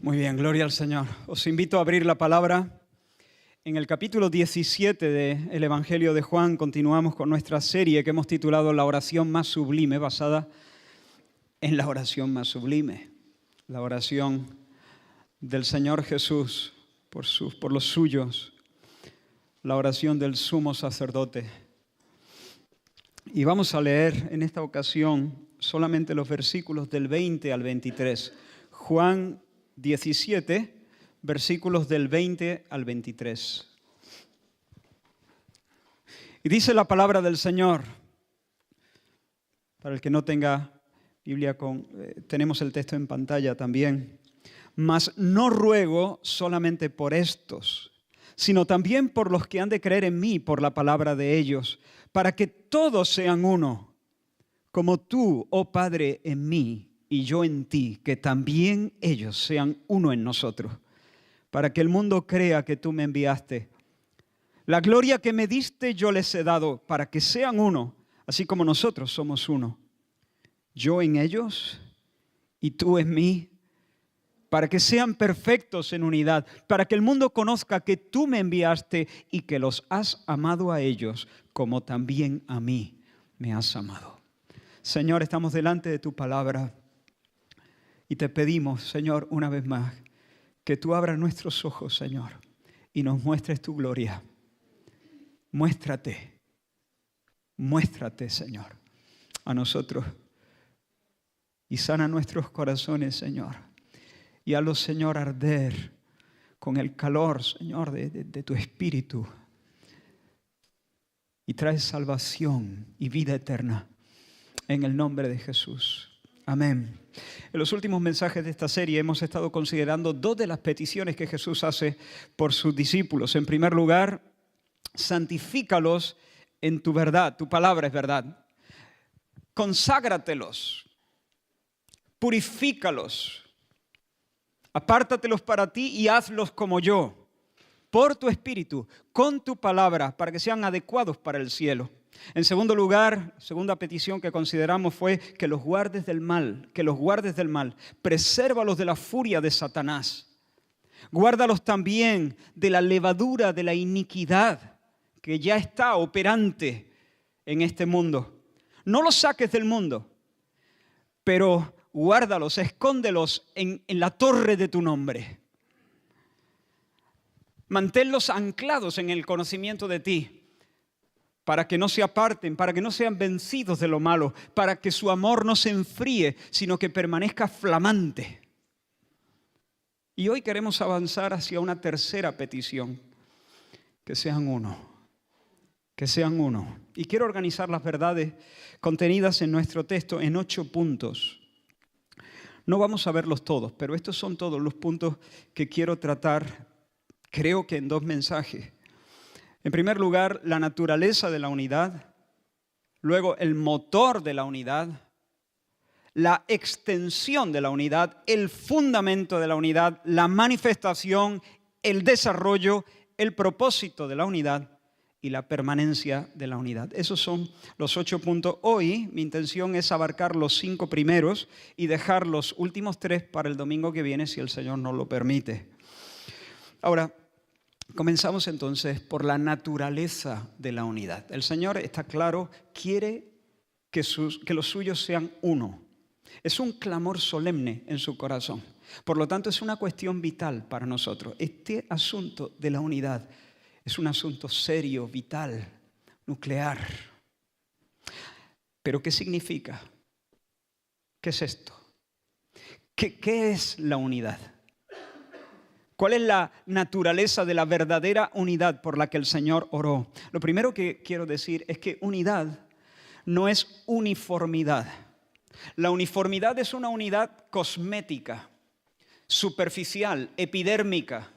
Muy bien, gloria al Señor. Os invito a abrir la palabra. En el capítulo 17 del Evangelio de Juan continuamos con nuestra serie que hemos titulado La oración más sublime, basada en la oración más sublime, la oración del Señor Jesús por los suyos, la oración del sumo sacerdote. Y vamos a leer en esta ocasión solamente los versículos del 20 al 23. Juan 17, versículos del 20 al 23. Y dice la palabra del Señor, para el que no tenga Biblia, tenemos el texto en pantalla también. Mas no ruego solamente por estos, sino también por los que han de creer en mí por la palabra de ellos, para que todos sean uno, como tú, oh Padre, en mí y yo en ti, que también ellos sean uno en nosotros, para que el mundo crea que tú me enviaste. La gloria que me diste yo les he dado, para que sean uno, así como nosotros somos uno. Yo en ellos y tú en mí, para que sean perfectos en unidad, para que el mundo conozca que tú me enviaste y que los has amado a ellos, como también a mí me has amado. Señor, estamos delante de tu palabra y te pedimos, Señor, una vez más, que tú abras nuestros ojos, Señor, y nos muestres tu gloria. Muéstrate, Señor, a nosotros y sana nuestros corazones, Señor. Y hazlos, Señor, arder con el calor, Señor, de tu Espíritu. Y trae salvación y vida eterna en el nombre de Jesús. Amén. En los últimos mensajes de esta serie hemos estado considerando dos de las peticiones que Jesús hace por sus discípulos. En primer lugar, santifícalos en tu verdad. Tu palabra es verdad. Conságratelos. Purifícalos. Apártatelos para ti y hazlos como yo, por tu Espíritu, con tu palabra, para que sean adecuados para el cielo. En segundo lugar, segunda petición que consideramos fue que los guardes del mal, presérvalos de la furia de Satanás. Guárdalos también de la levadura de la iniquidad que ya está operante en este mundo. No los saques del mundo, pero guárdalos, escóndelos en la torre de tu nombre. Manténlos anclados en el conocimiento de ti, para que no se aparten, para que no sean vencidos de lo malo, para que su amor no se enfríe, sino que permanezca flamante. Y hoy queremos avanzar hacia una tercera petición, que sean uno, que sean uno. Y quiero organizar las verdades contenidas en nuestro texto en 8 puntos. No vamos a verlos todos, pero estos son todos los puntos que quiero tratar, creo que en 2 mensajes. En primer lugar, la naturaleza de la unidad, luego el motor de la unidad, la extensión de la unidad, el fundamento de la unidad, la manifestación, el desarrollo, el propósito de la unidad y la permanencia de la unidad. Esos son los 8 puntos. Hoy mi intención es abarcar los 5 primeros y dejar los últimos 3 para el domingo que viene, si el Señor nos lo permite. Ahora, comenzamos entonces por la naturaleza de la unidad. El Señor, está claro, quiere que los suyos sean uno. Es un clamor solemne en su corazón. Por lo tanto, es una cuestión vital para nosotros. Este asunto de la unidad es un asunto serio, vital, nuclear. ¿Pero qué significa? ¿Qué es esto? ¿Qué es la unidad? ¿Cuál es la naturaleza de la verdadera unidad por la que el Señor oró? Lo primero que quiero decir es que unidad no es uniformidad. La uniformidad es una unidad cosmética, superficial, epidérmica.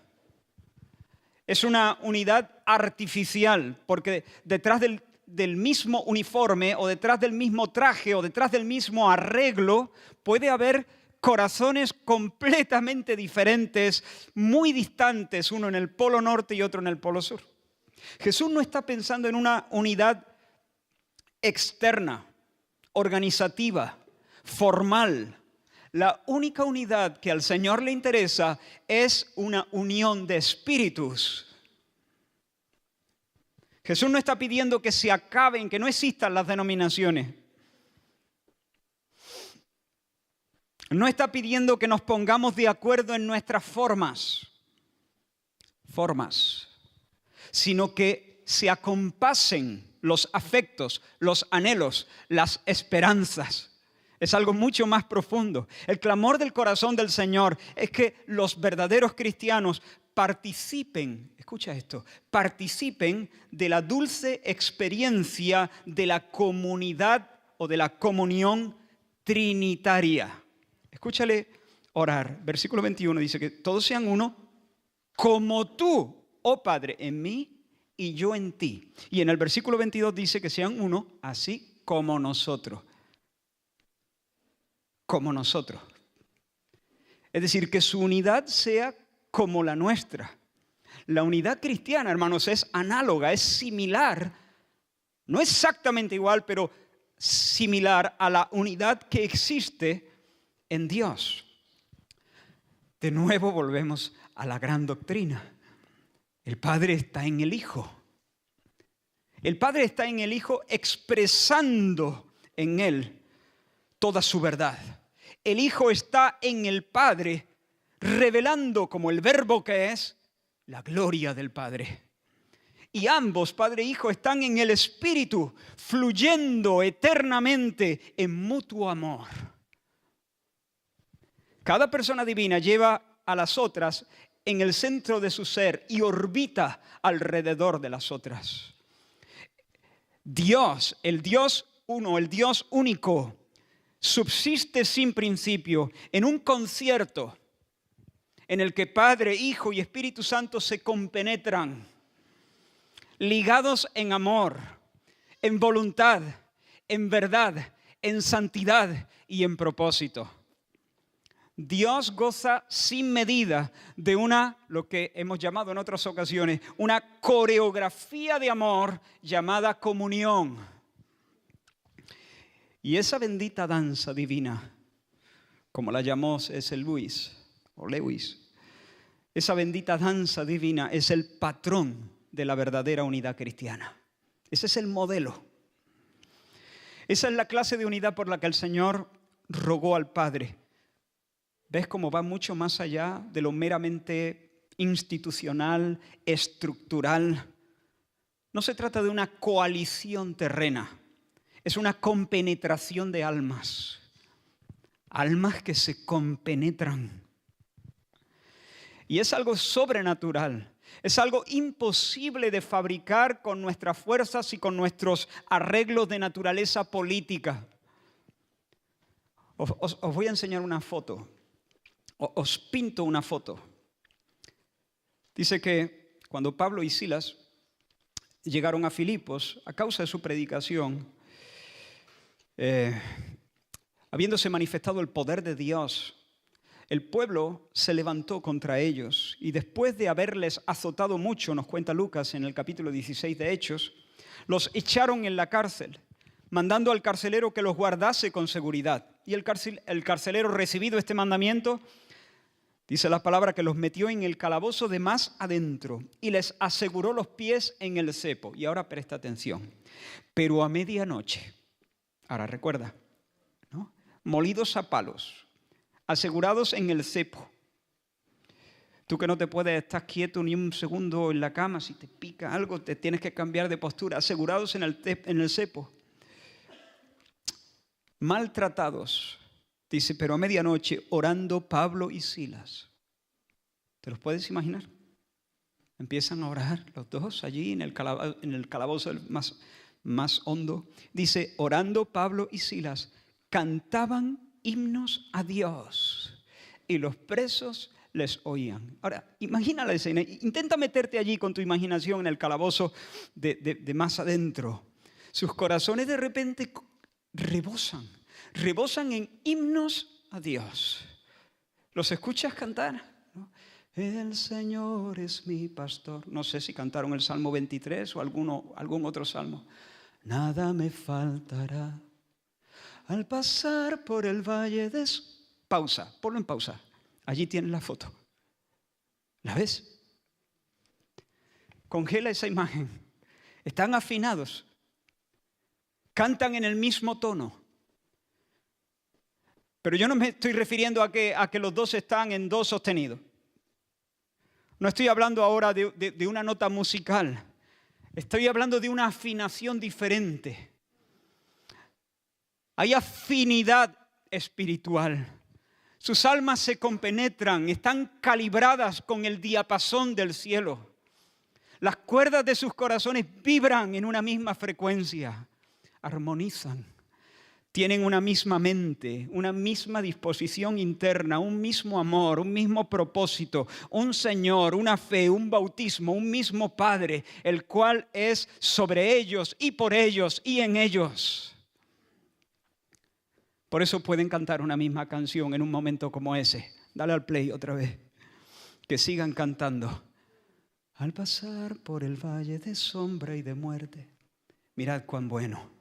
Es una unidad artificial, porque detrás del mismo uniforme o detrás del mismo traje o detrás del mismo arreglo puede haber corazones completamente diferentes, muy distantes, uno en el polo norte y otro en el polo sur. Jesús no está pensando en una unidad externa, organizativa, formal, La única unidad que al Señor le interesa es una unión de espíritus. Jesús no está pidiendo que se acaben, que no existan las denominaciones. No está pidiendo que nos pongamos de acuerdo en nuestras formas, sino que se acompasen los afectos, los anhelos, las esperanzas. Es algo mucho más profundo. El clamor del corazón del Señor es que los verdaderos cristianos participen, escucha esto, participen de la dulce experiencia de la comunidad o de la comunión trinitaria. Escúchale orar. Versículo 21 dice que todos sean uno como tú, oh Padre, en mí y yo en ti. Y en el versículo 22 dice que sean uno así como nosotros. Como nosotros. Es decir, que su unidad sea como la nuestra. La unidad cristiana, hermanos, es análoga, es similar. No exactamente igual, pero similar a la unidad que existe en Dios. De nuevo volvemos a la gran doctrina. El Padre está en el Hijo. El Padre está en el Hijo expresando en Él toda su verdad. El Hijo está en el Padre revelando como el Verbo que es la gloria del Padre. Y ambos, Padre e Hijo, están en el Espíritu fluyendo eternamente en mutuo amor. Cada persona divina lleva a las otras en el centro de su ser y orbita alrededor de las otras. Dios, el Dios uno, el Dios único, subsiste sin principio en un concierto en el que Padre, Hijo y Espíritu Santo se compenetran, ligados en amor, en voluntad, en verdad, en santidad y en propósito. Dios goza sin medida de lo que hemos llamado en otras ocasiones, una coreografía de amor llamada comunión. Y esa bendita danza divina, como la llamó ese Lewis, esa bendita danza divina es el patrón de la verdadera unidad cristiana. Ese es el modelo. Esa es la clase de unidad por la que el Señor rogó al Padre. ¿Ves cómo va mucho más allá de lo meramente institucional, estructural? No se trata de una coalición terrena, es una compenetración de almas. Almas que se compenetran. Y es algo sobrenatural, es algo imposible de fabricar con nuestras fuerzas y con nuestros arreglos de naturaleza política. Os voy a enseñar una foto. Os pinto una foto. Dice que cuando Pablo y Silas llegaron a Filipos, a causa de su predicación, habiéndose manifestado el poder de Dios, el pueblo se levantó contra ellos y después de haberles azotado mucho, nos cuenta Lucas en el capítulo 16 de Hechos, los echaron en la cárcel, mandando al carcelero que los guardase con seguridad. Y el carcelero, recibido este mandamiento, dice la palabra que los metió en el calabozo de más adentro y les aseguró los pies en el cepo. Y ahora presta atención. Pero a medianoche, ahora recuerda, ¿no? Molidos a palos, asegurados en el cepo. Tú que no te puedes estar quieto ni un segundo en la cama, si te pica algo te tienes que cambiar de postura. Asegurados en el cepo. Maltratados. Dice, pero a medianoche orando Pablo y Silas. ¿Te los puedes imaginar? Empiezan a orar los dos allí en el calabozo más hondo. Dice, orando Pablo y Silas, cantaban himnos a Dios y los presos les oían. Ahora, imagina la escena. Intenta meterte allí con tu imaginación en el calabozo de más adentro. Sus corazones de repente rebosan en himnos a Dios. ¿Los escuchas cantar? ¿No? El Señor es mi pastor. No sé si cantaron el Salmo 23 o algún otro salmo. Nada me faltará al pasar por el valle de pausa, ponlo en pausa. Allí tienes la foto. ¿La ves? Congela esa imagen. Están afinados. Cantan en el mismo tono. Pero yo no me estoy refiriendo a que los dos están en do sostenido. No estoy hablando ahora de una nota musical. Estoy hablando de una afinación diferente. Hay afinidad espiritual. Sus almas se compenetran, están calibradas con el diapasón del cielo. Las cuerdas de sus corazones vibran en una misma frecuencia, armonizan. Tienen una misma mente, una misma disposición interna, un mismo amor, un mismo propósito, un Señor, una fe, un bautismo, un mismo Padre, el cual es sobre ellos y por ellos y en ellos. Por eso pueden cantar una misma canción en un momento como ese. Dale al play otra vez. Que sigan cantando. Al pasar por el valle de sombra y de muerte, mirad cuán bueno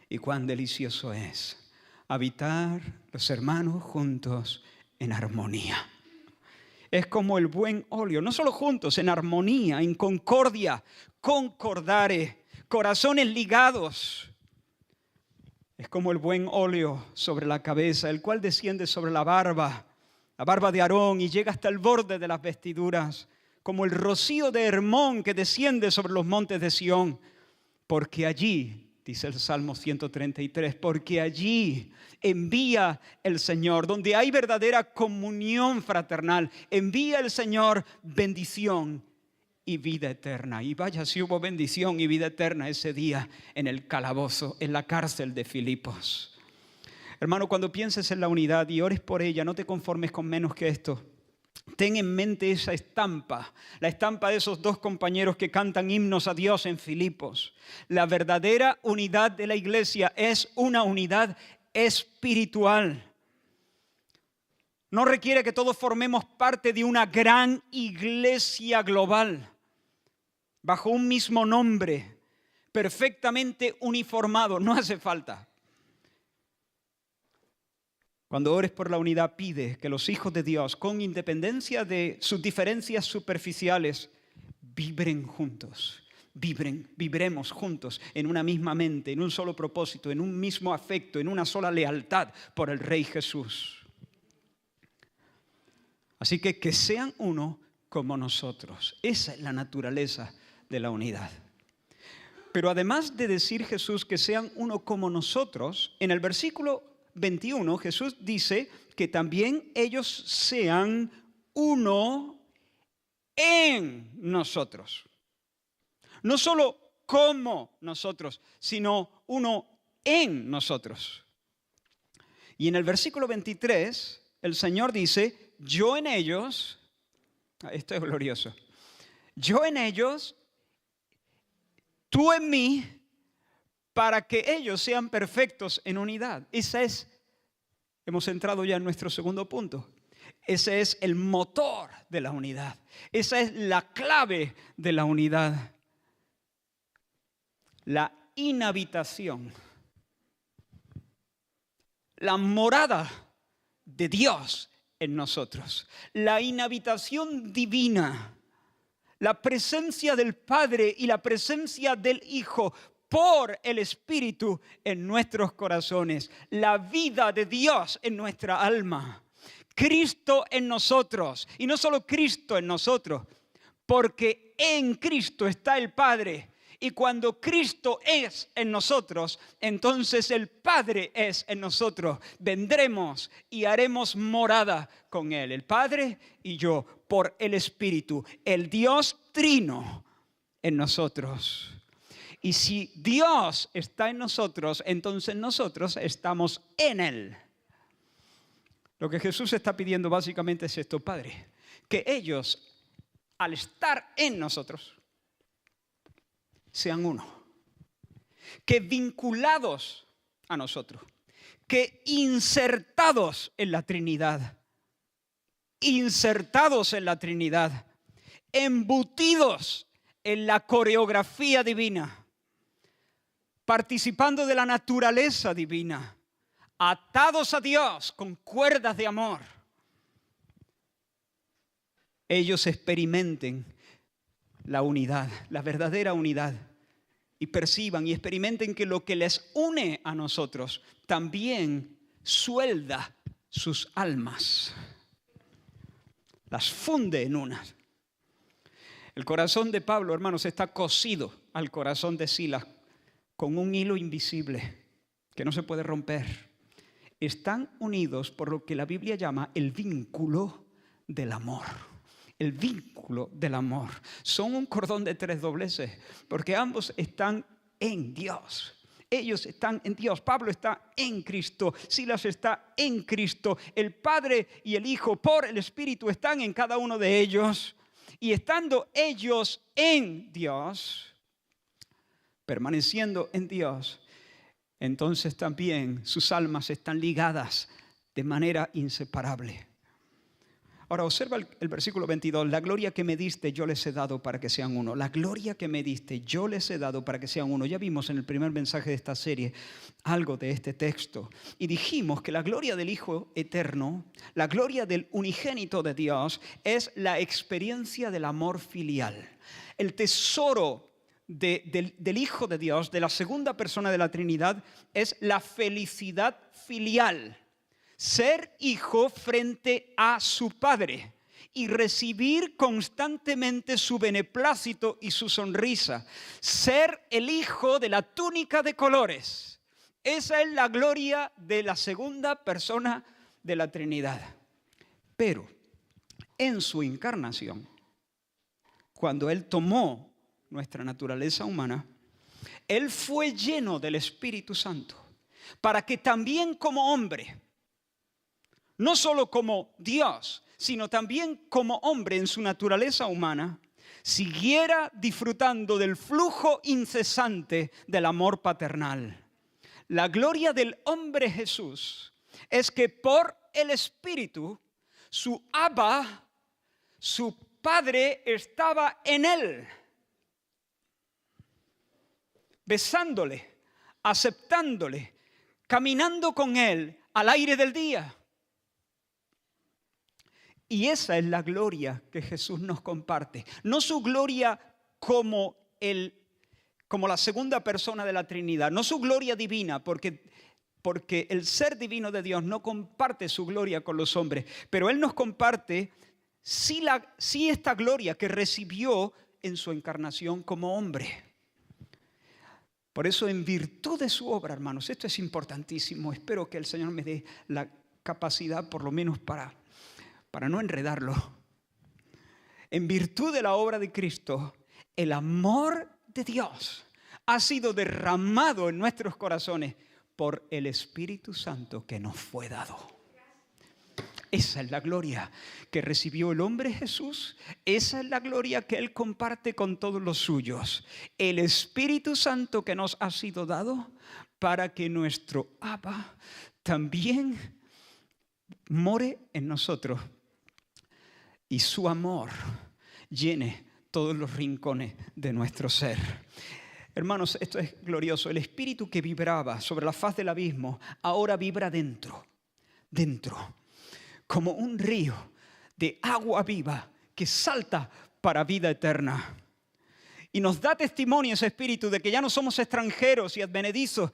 y cuán delicioso es habitar los hermanos juntos en armonía. Es como el buen óleo, no solo juntos, en armonía, en concordia, concordare, corazones ligados. Es como el buen óleo sobre la cabeza, el cual desciende sobre la barba de Aarón y llega hasta el borde de las vestiduras, como el rocío de Hermón que desciende sobre los montes de Sión. Porque allí, dice el Salmo 133, porque allí envía el Señor, donde hay verdadera comunión fraternal, envía el Señor bendición y vida eterna. Y vaya si hubo bendición y vida eterna ese día en el calabozo, en la cárcel de Filipos. Hermano, cuando pienses en la unidad y ores por ella, no te conformes con menos que esto. Ten en mente esa estampa, la estampa de esos dos compañeros que cantan himnos a Dios en Filipos. La verdadera unidad de la iglesia es una unidad espiritual. No requiere que todos formemos parte de una gran iglesia global, bajo un mismo nombre, perfectamente uniformado. No hace falta. Cuando ores por la unidad, pide que los hijos de Dios, con independencia de sus diferencias superficiales, vibren juntos. Vibremos juntos en una misma mente, en un solo propósito, en un mismo afecto, en una sola lealtad por el Rey Jesús. Así que sean uno como nosotros. Esa es la naturaleza de la unidad. Pero además de decir Jesús que sean uno como nosotros, en el versículo 21 Jesús dice que también ellos sean uno en nosotros. No solo como nosotros, sino uno en nosotros. Y en el versículo 23 el Señor dice, yo en ellos, esto es glorioso, yo en ellos, tú en mí, para que ellos sean perfectos en unidad. Hemos entrado ya en nuestro segundo punto. Ese es el motor de la unidad. Esa es la clave de la unidad. La inhabitación. La morada de Dios en nosotros. La inhabitación divina. La presencia del Padre y la presencia del Hijo por el Espíritu en nuestros corazones. La vida de Dios en nuestra alma. Cristo en nosotros. Y no solo Cristo en nosotros, porque en Cristo está el Padre. Y cuando Cristo es en nosotros, entonces el Padre es en nosotros. Vendremos y haremos morada con Él, el Padre y yo, por el Espíritu, el Dios trino en nosotros. Y si Dios está en nosotros, entonces nosotros estamos en Él. Lo que Jesús está pidiendo básicamente es esto, Padre, que ellos, al estar en nosotros, sean uno, que vinculados a nosotros, que insertados en la Trinidad, embutidos en la coreografía divina, participando de la naturaleza divina, atados a Dios con cuerdas de amor, ellos experimenten la unidad, la verdadera unidad, y perciban y experimenten que lo que les une a nosotros también suelda sus almas, las funde en una. El corazón de Pablo, hermanos, está cosido al corazón de Silas con un hilo invisible que no se puede romper. Están unidos por lo que la Biblia llama el vínculo del amor. El vínculo del amor. Son un cordón de 3 dobleces, porque ambos están en Dios. Ellos están en Dios. Pablo está en Cristo. Silas está en Cristo. El Padre y el Hijo por el Espíritu están en cada uno de ellos. Y estando ellos en Dios, permaneciendo en Dios, entonces también sus almas están ligadas de manera inseparable. Ahora observa el versículo 22. La gloria que me diste yo les he dado para que sean uno. La gloria que me diste yo les he dado para que sean uno. Ya vimos en el primer mensaje de esta serie algo de este texto. Y dijimos que la gloria del Hijo eterno, la gloria del unigénito de Dios, es la experiencia del amor filial. El tesoro del Hijo de Dios, de la segunda persona de la Trinidad, es la felicidad filial. Ser hijo frente a su Padre y recibir constantemente su beneplácito y su sonrisa. Ser el hijo de la túnica de colores. Esa es la gloria de la segunda persona de la Trinidad. Pero en su encarnación, cuando Él tomó nuestra naturaleza humana, Él fue lleno del Espíritu Santo para que también como hombre, no solo como Dios, sino también como hombre en su naturaleza humana, siguiera disfrutando del flujo incesante del amor paternal. La gloria del hombre Jesús es que por el Espíritu, su Abba, su Padre, estaba en él, besándole, aceptándole, caminando con él al aire del día. Y esa es la gloria que Jesús nos comparte. No su gloria como la segunda persona de la Trinidad. No su gloria divina, porque el ser divino de Dios no comparte su gloria con los hombres. Pero Él nos comparte sí esta gloria que recibió en su encarnación como hombre. Por eso, en virtud de su obra, hermanos, esto es importantísimo. Espero que el Señor me dé la capacidad, por lo menos para no enredarlo. En virtud de la obra de Cristo, el amor de Dios ha sido derramado en nuestros corazones por el Espíritu Santo que nos fue dado. Esa es la gloria que recibió el hombre Jesús. Esa es la gloria que Él comparte con todos los suyos. El Espíritu Santo que nos ha sido dado para que nuestro Abba también more en nosotros y su amor llene todos los rincones de nuestro ser. Hermanos, esto es glorioso. El espíritu que vibraba sobre la faz del abismo ahora vibra dentro, como un río de agua viva que salta para vida eterna. Y nos da testimonio ese espíritu de que ya no somos extranjeros y advenedizos.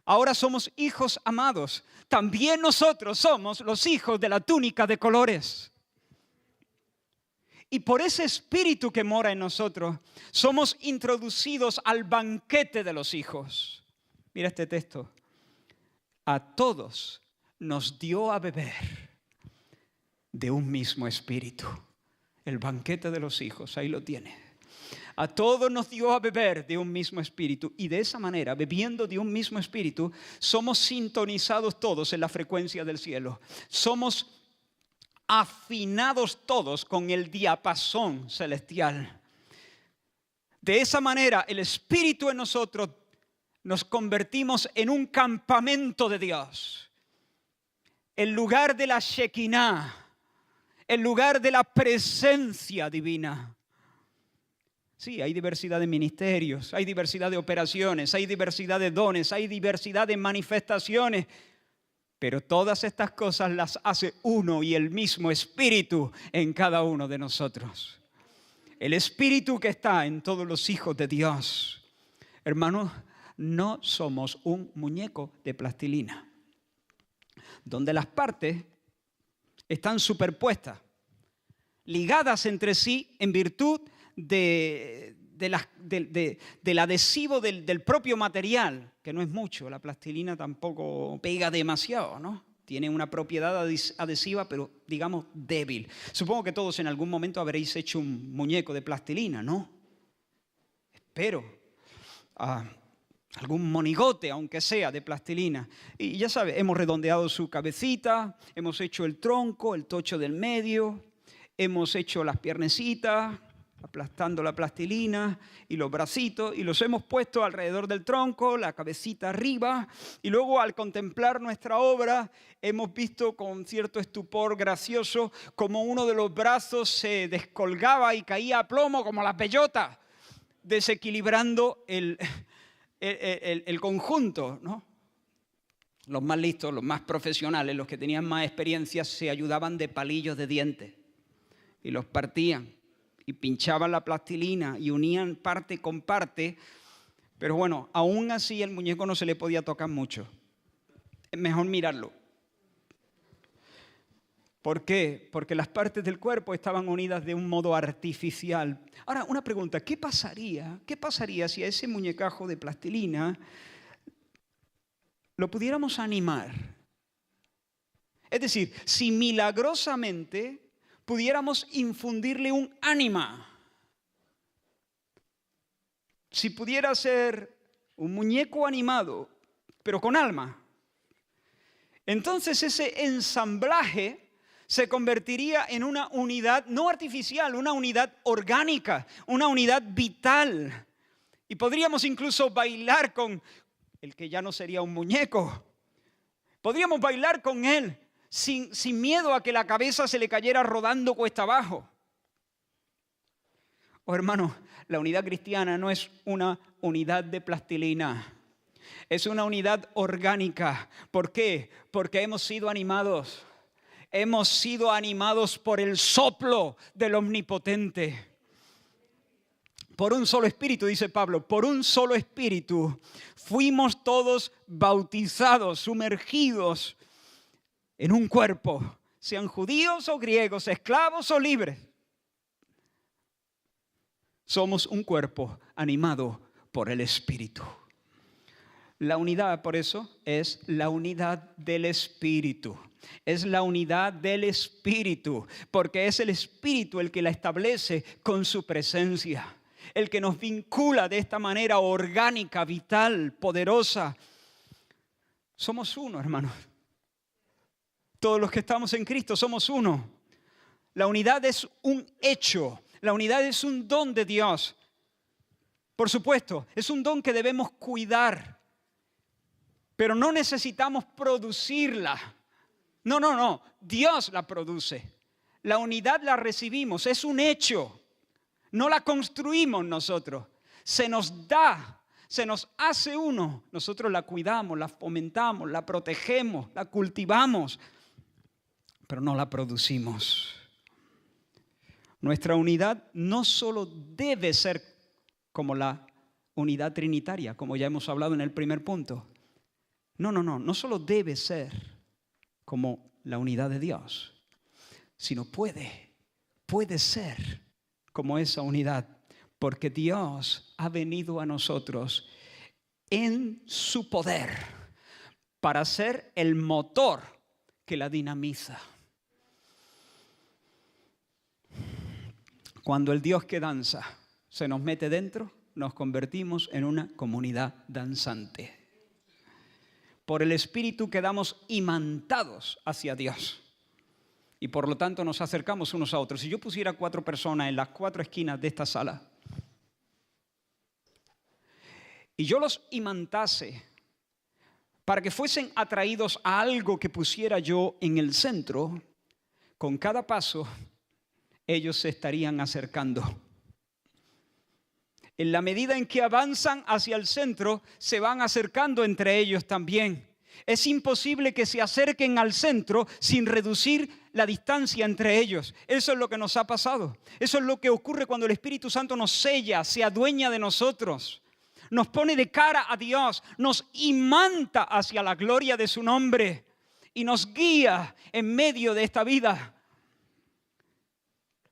Ahora somos hijos amados. También nosotros somos los hijos de la túnica de colores. Y por ese espíritu que mora en nosotros, somos introducidos al banquete de los hijos. Mira este texto. A todos nos dio a beber de un mismo espíritu. El banquete de los hijos, ahí lo tiene. A todos nos dio a beber de un mismo espíritu. Y de esa manera, bebiendo de un mismo espíritu, somos sintonizados todos en la frecuencia del cielo. Somos afinados todos con el diapasón celestial. De esa manera, el Espíritu en nosotros nos convertimos en un campamento de Dios. El lugar de la Shekinah, el lugar de la presencia divina. Sí, hay diversidad de ministerios, hay diversidad de operaciones, hay diversidad de dones, hay diversidad de manifestaciones. Pero todas estas cosas las hace uno y el mismo Espíritu en cada uno de nosotros. El Espíritu que está en todos los hijos de Dios. Hermanos, no somos un muñeco de plastilina, donde las partes están superpuestas, ligadas entre sí en virtud del adhesivo del propio material, que no es mucho. La plastilina tampoco pega demasiado, ¿no? Tiene una propiedad adhesiva, pero digamos débil. Supongo que todos en algún momento habréis hecho un muñeco de plastilina, ¿no? Espero. Algún monigote, aunque sea de plastilina. Y ya sabes, hemos redondeado su cabecita, hemos hecho el tronco, el tocho del medio, hemos hecho las piernecitas, aplastando la plastilina y los bracitos, y los hemos puesto alrededor del tronco, la cabecita arriba, y luego al contemplar nuestra obra hemos visto con cierto estupor gracioso como uno de los brazos se descolgaba y caía a plomo como la bellota, desequilibrando el conjunto, ¿no? Los más listos, los más profesionales, los que tenían más experiencia, se ayudaban de palillos de dientes y los partían y pinchaban la plastilina y unían parte con parte, pero bueno, aún así el muñeco no se le podía tocar mucho. Es mejor mirarlo. ¿Por qué? Porque las partes del cuerpo estaban unidas de un modo artificial. Ahora, una pregunta, ¿qué pasaría si a ese muñecajo de plastilina lo pudiéramos animar? Es decir, si milagrosamente pudiéramos infundirle un ánima. Si pudiera ser un muñeco animado, pero con alma, entonces ese ensamblaje se convertiría en una unidad no artificial, una unidad orgánica, una unidad vital. Y podríamos incluso bailar con el que ya no sería un muñeco. Podríamos bailar con él sin miedo a que la cabeza se le cayera rodando cuesta abajo. Oh, hermanos, la unidad cristiana no es una unidad de plastilina. Es una unidad orgánica. ¿Por qué? Porque hemos sido animados. Hemos sido animados por el soplo del Omnipotente. Por un solo espíritu, dice Pablo, por un solo espíritu fuimos todos bautizados, sumergidos en un cuerpo, sean judíos o griegos, esclavos o libres. Somos un cuerpo animado por el Espíritu. La unidad, por eso, es la unidad del Espíritu. Es la unidad del Espíritu, porque es el Espíritu el que la establece con su presencia, el que nos vincula de esta manera orgánica, vital, poderosa. Somos uno, hermanos. Todos los que estamos en Cristo somos uno. La unidad es un hecho. La unidad es un don de Dios. Por supuesto, es un don que debemos cuidar. Pero no necesitamos producirla. No. Dios la produce. La unidad la recibimos. Es un hecho. No la construimos nosotros. Se nos da. Se nos hace uno. Nosotros la cuidamos, la fomentamos, la protegemos, la cultivamos. Pero no la producimos. Nuestra unidad no solo debe ser como la unidad trinitaria, como ya hemos hablado en el primer punto. No solo debe ser como la unidad de Dios, sino puede ser como esa unidad, porque Dios ha venido a nosotros en su poder para ser el motor que la dinamiza. Cuando el Dios que danza se nos mete dentro, nos convertimos en una comunidad danzante. Por el Espíritu quedamos imantados hacia Dios y por lo tanto nos acercamos unos a otros. Si yo pusiera 4 personas en las 4 esquinas de esta sala y yo los imantase para que fuesen atraídos a algo que pusiera yo en el centro, con cada paso ellos se estarían acercando. En la medida en que avanzan hacia el centro, se van acercando entre ellos también. Es imposible que se acerquen al centro sin reducir la distancia entre ellos. Eso es lo que nos ha pasado. Eso es lo que ocurre cuando el Espíritu Santo nos sella, se adueña de nosotros. Nos pone de cara a Dios, nos imanta hacia la gloria de su nombre y nos guía en medio de esta vida.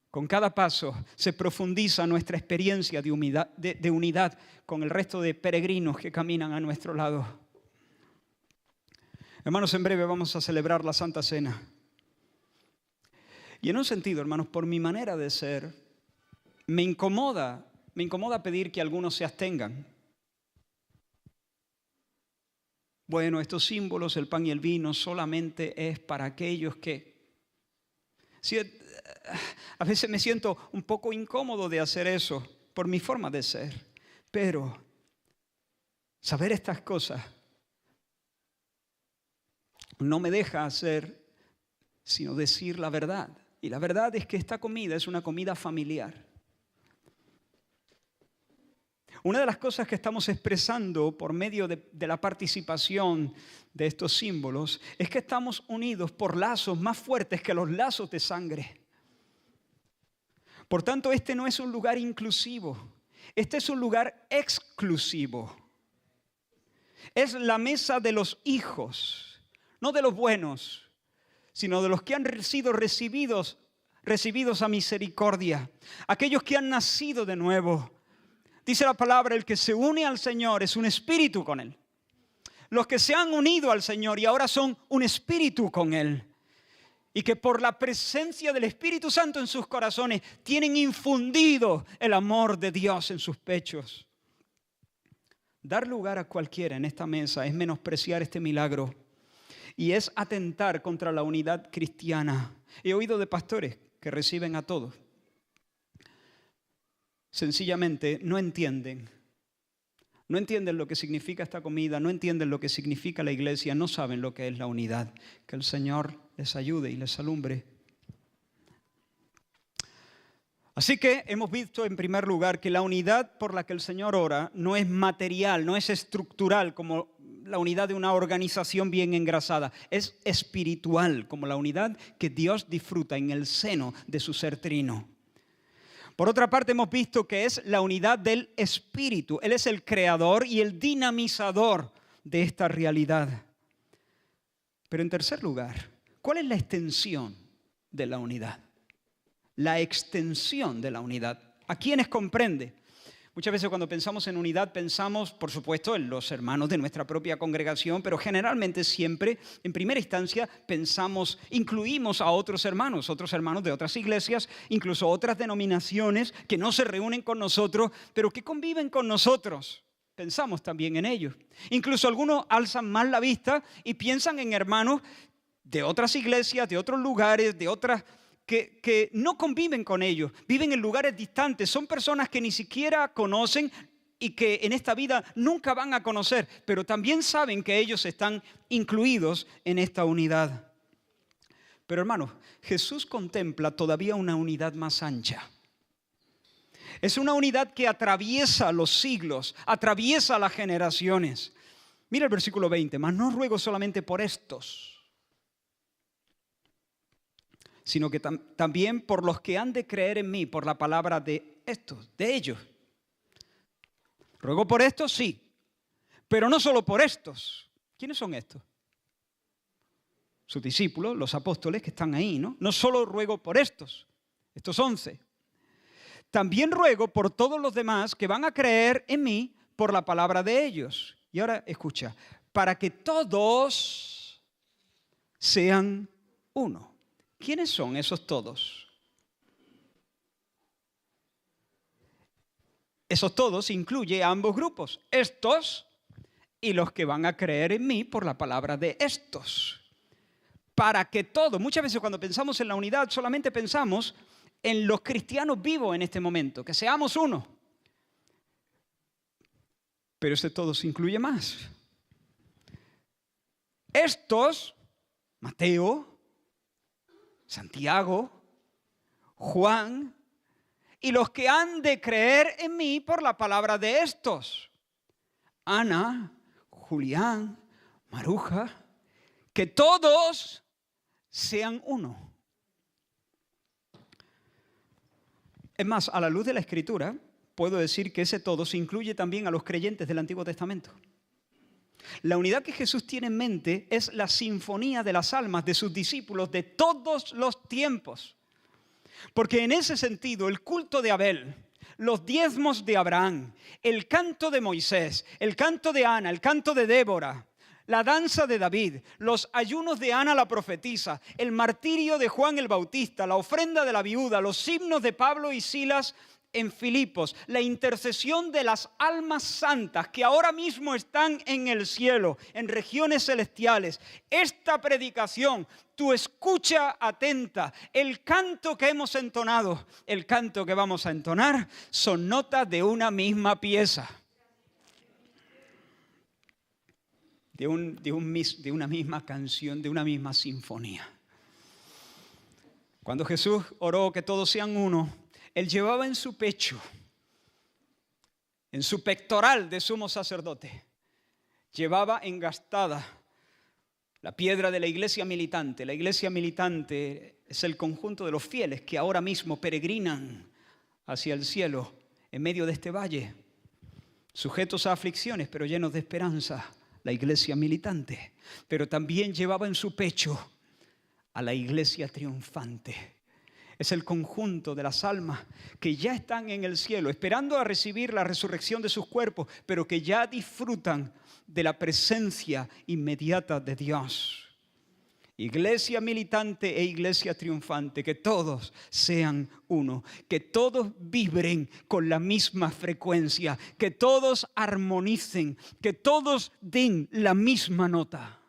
Con cada paso se profundiza nuestra experiencia de unidad con el resto de peregrinos que caminan a nuestro lado. Hermanos, en breve vamos a celebrar la Santa Cena. Y en un sentido, hermanos, por mi manera de ser, me incomoda pedir que algunos se abstengan. Bueno, estos símbolos, el pan y el vino, solamente es para aquellos que... Sí, a veces me siento un poco incómodo de hacer eso por mi forma de ser, pero saber estas cosas no me deja hacer sino decir la verdad. Y la verdad es que esta comida es una comida familiar. Una de las cosas que estamos expresando por medio de la participación de estos símbolos es que estamos unidos por lazos más fuertes que los lazos de sangre. Por tanto, este no es un lugar inclusivo, este es un lugar exclusivo. Es la mesa de los hijos, no de los buenos, sino de los que han sido recibidos a misericordia, aquellos que han nacido de nuevo. Dice la palabra, el que se une al Señor es un espíritu con Él. Los que se han unido al Señor y ahora son un espíritu con Él. Y que por la presencia del Espíritu Santo en sus corazones tienen infundido el amor de Dios en sus pechos. Dar lugar a cualquiera en esta mesa es menospreciar este milagro y es atentar contra la unidad cristiana. He oído de pastores que reciben a todos. Sencillamente no entienden lo que significa esta comida, no entienden lo que significa la iglesia, no saben lo que es la unidad. Que el Señor les ayude y les alumbre. Así que hemos visto en primer lugar que la unidad por la que el Señor ora no es material, no es estructural como la unidad de una organización bien engrasada, es espiritual como la unidad que Dios disfruta en el seno de su ser trino. Por otra parte, hemos visto que es la unidad del Espíritu. Él es el creador y el dinamizador de esta realidad. Pero en tercer lugar, ¿cuál es la extensión de la unidad? La extensión de la unidad. ¿A quiénes comprende? Muchas veces cuando pensamos en unidad pensamos, por supuesto, en los hermanos de nuestra propia congregación, pero generalmente siempre, en primera instancia, incluimos a otros hermanos de otras iglesias, incluso otras denominaciones que no se reúnen con nosotros, pero que conviven con nosotros. Pensamos también en ellos. Incluso algunos alzan más la vista y piensan en hermanos de otras iglesias, de otros lugares, de otras que no conviven con ellos, viven en lugares distantes, son personas que ni siquiera conocen y que en esta vida nunca van a conocer, pero también saben que ellos están incluidos en esta unidad. Pero hermanos, Jesús contempla todavía una unidad más ancha. Es una unidad que atraviesa los siglos, atraviesa las generaciones. Mira el versículo 20, mas no ruego solamente por estos, sino que también por los que han de creer en mí, por la palabra de estos, de ellos. ¿Ruego por estos? Sí, pero no solo por estos. ¿Quiénes son estos? Sus discípulos, los apóstoles que están ahí, ¿no? No solo ruego por estos 11. También ruego por todos los demás que van a creer en mí por la palabra de ellos. Y ahora escucha, para que todos sean uno. ¿Quiénes son esos todos? Esos todos incluye a ambos grupos, estos y los que van a creer en mí por la palabra de estos. Para que todos, muchas veces cuando pensamos en la unidad solamente pensamos en los cristianos vivos en este momento, que seamos uno. Pero este todos incluye más. Estos, Mateo, Santiago, Juan y los que han de creer en mí por la palabra de estos. Ana, Julián, Maruja, que todos sean uno. Es más, a la luz de la Escritura, puedo decir que ese todos incluye también a los creyentes del Antiguo Testamento. La unidad que Jesús tiene en mente es la sinfonía de las almas de sus discípulos de todos los tiempos. Porque en ese sentido, el culto de Abel, los diezmos de Abraham, el canto de Moisés, el canto de Ana, el canto de Débora, la danza de David, los ayunos de Ana la profetisa, el martirio de Juan el Bautista, la ofrenda de la viuda, los himnos de Pablo y Silas en Filipos, la intercesión de las almas santas que ahora mismo están en el cielo, en regiones celestiales. Esta predicación, tu escucha atenta, el canto que hemos entonado, el canto que vamos a entonar, son notas de una misma pieza. De una misma canción, de una misma sinfonía. Cuando Jesús oró que todos sean uno, Él llevaba en su pecho, en su pectoral de sumo sacerdote, llevaba engastada la piedra de la iglesia militante. La iglesia militante es el conjunto de los fieles que ahora mismo peregrinan hacia el cielo en medio de este valle, sujetos a aflicciones pero llenos de esperanza. La iglesia militante, pero también llevaba en su pecho a la iglesia triunfante. Es el conjunto de las almas que ya están en el cielo, esperando a recibir la resurrección de sus cuerpos, pero que ya disfrutan de la presencia inmediata de Dios. Iglesia militante e iglesia triunfante, que todos sean uno, que todos vibren con la misma frecuencia, que todos armonicen, que todos den la misma nota.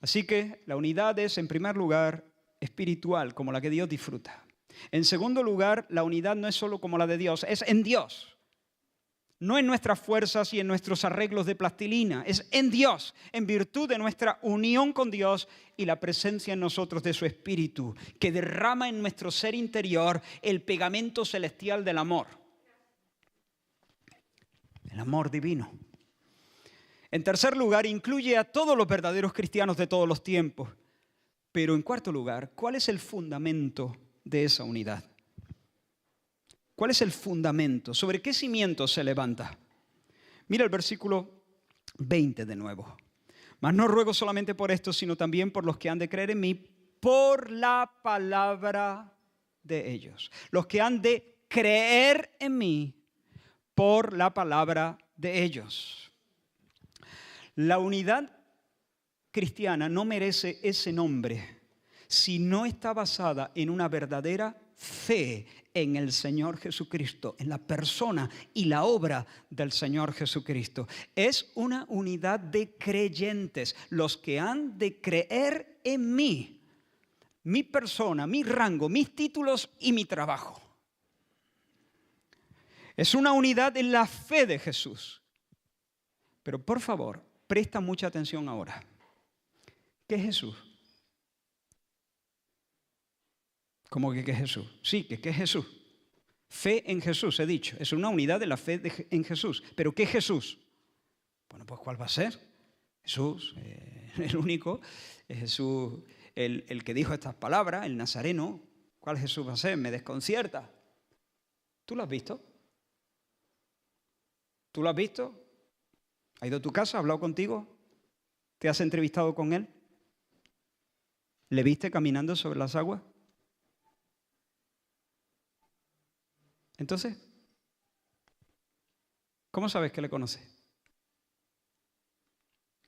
Así que la unidad es, en primer lugar, espiritual, como la que Dios disfruta. En segundo lugar, la unidad no es solo como la de Dios, es en Dios. No en nuestras fuerzas y en nuestros arreglos de plastilina, es en Dios, en virtud de nuestra unión con Dios y la presencia en nosotros de su Espíritu, que derrama en nuestro ser interior el pegamento celestial del amor. El amor divino. En tercer lugar, incluye a todos los verdaderos cristianos de todos los tiempos. Pero en cuarto lugar, ¿cuál es el fundamento de esa unidad? ¿Cuál es el fundamento? ¿Sobre qué cimiento se levanta? Mira el versículo 20 de nuevo. Mas no ruego solamente por esto, sino también por los que han de creer en mí, por la palabra de ellos. Los que han de creer en mí, por la palabra de ellos. La unidad cristiana no merece ese nombre si no está basada en una verdadera fe en el Señor Jesucristo, en la persona y la obra del Señor Jesucristo. Es una unidad de creyentes, los que han de creer en mí, mi persona, mi rango, mis títulos y mi trabajo. Es una unidad en la fe de Jesús. Pero por favor, presta mucha atención ahora. ¿Qué es Jesús? ¿Cómo que qué es Jesús? Sí, que qué es Jesús. Fe en Jesús, he dicho. Es una unidad de la fe en Jesús. ¿Pero qué es Jesús? Bueno, pues ¿cuál va a ser? Jesús, el único. Es Jesús, el que dijo estas palabras, el nazareno. ¿Cuál Jesús va a ser? Me desconcierta. ¿Tú lo has visto? ¿Tú lo has visto? ¿Ha ido a tu casa? ¿Ha hablado contigo? ¿Te has entrevistado con él? ¿Le viste caminando sobre las aguas? Entonces, ¿cómo sabes que le conoces?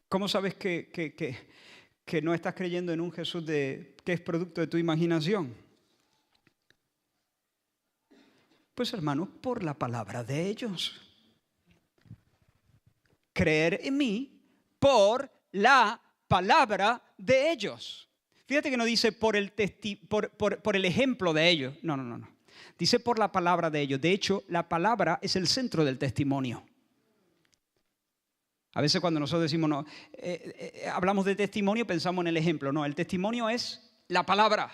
¿Cómo sabes que no estás creyendo en un Jesús que es producto de tu imaginación? Pues hermanos, por la palabra de ellos. Creer en mí por la palabra de ellos. Fíjate que no dice por el ejemplo de ellos. No. Dice por la palabra de ellos. De hecho, la palabra es el centro del testimonio. A veces cuando nosotros decimos, hablamos de testimonio, pensamos en el ejemplo. No, el testimonio es la palabra.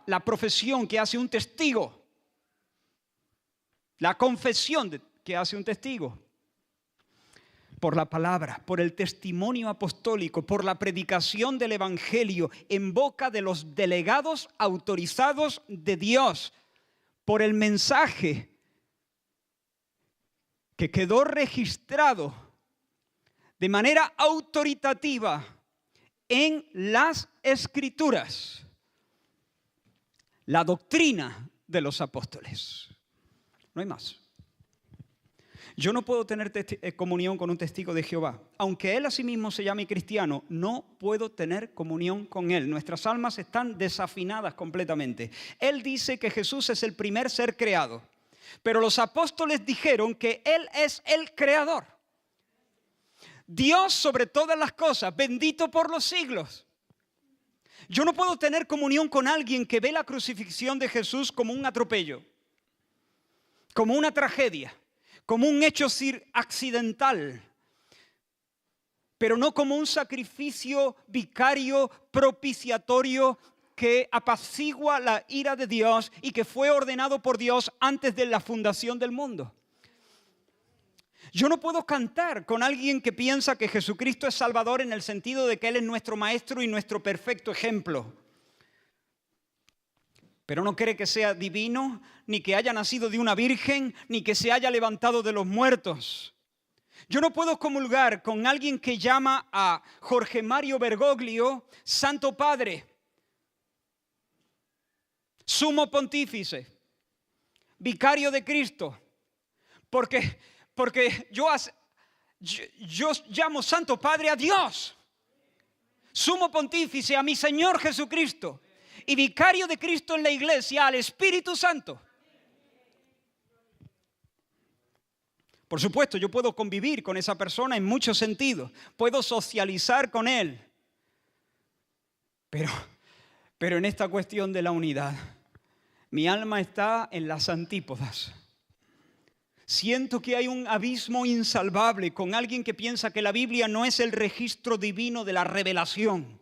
La profesión que hace un testigo. La confesión que hace un testigo. por la palabra, por el testimonio apostólico, por la predicación del evangelio en boca de los delegados autorizados de Dios, por el mensaje que quedó registrado de manera autoritativa en las Escrituras, la doctrina de los apóstoles. No hay más. Yo no puedo tener comunión con un testigo de Jehová. Aunque él asimismo se llame cristiano, no puedo tener comunión con él. Nuestras almas están desafinadas completamente. Él dice que Jesús es el primer ser creado, pero los apóstoles dijeron que él es el creador. Dios sobre todas las cosas, bendito por los siglos. Yo no puedo tener comunión con alguien que ve la crucifixión de Jesús como un atropello, como una tragedia, como un hecho accidental, pero no como un sacrificio vicario, propiciatorio, que apacigua la ira de Dios y que fue ordenado por Dios antes de la fundación del mundo. Yo no puedo cantar con alguien que piensa que Jesucristo es Salvador en el sentido de que Él es nuestro Maestro y nuestro perfecto ejemplo, pero no cree que sea divino, ni que haya nacido de una virgen, ni que se haya levantado de los muertos. Yo no puedo comulgar con alguien que llama a Jorge Mario Bergoglio Santo Padre, Sumo Pontífice, Vicario de Cristo, porque yo llamo Santo Padre a Dios, Sumo Pontífice a mi Señor Jesucristo, y vicario de Cristo en la iglesia al Espíritu Santo. Por supuesto, yo puedo convivir con esa persona en muchos sentidos, puedo socializar con él, pero en esta cuestión de la unidad, mi alma está en las antípodas. Siento que hay un abismo insalvable con alguien que piensa que la Biblia no es el registro divino de la revelación,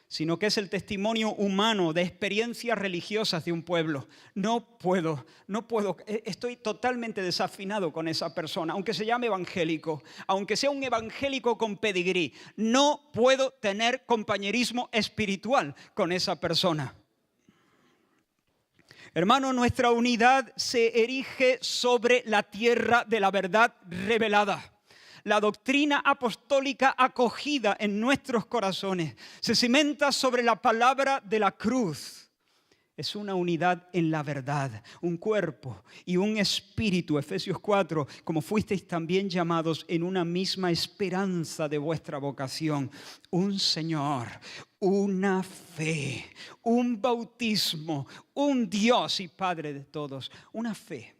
sino que es el testimonio humano de experiencias religiosas de un pueblo. No puedo, estoy totalmente desafinado con esa persona, aunque se llame evangélico, aunque sea un evangélico con pedigrí, no puedo tener compañerismo espiritual con esa persona. Hermano, nuestra unidad se erige sobre la tierra de la verdad revelada. La doctrina apostólica acogida en nuestros corazones se cimenta sobre la palabra de la cruz. Es una unidad en la verdad, un cuerpo y un espíritu. Efesios 4, como fuisteis también llamados en una misma esperanza de vuestra vocación. Un Señor, una fe, un bautismo, un Dios y Padre de todos. Una fe.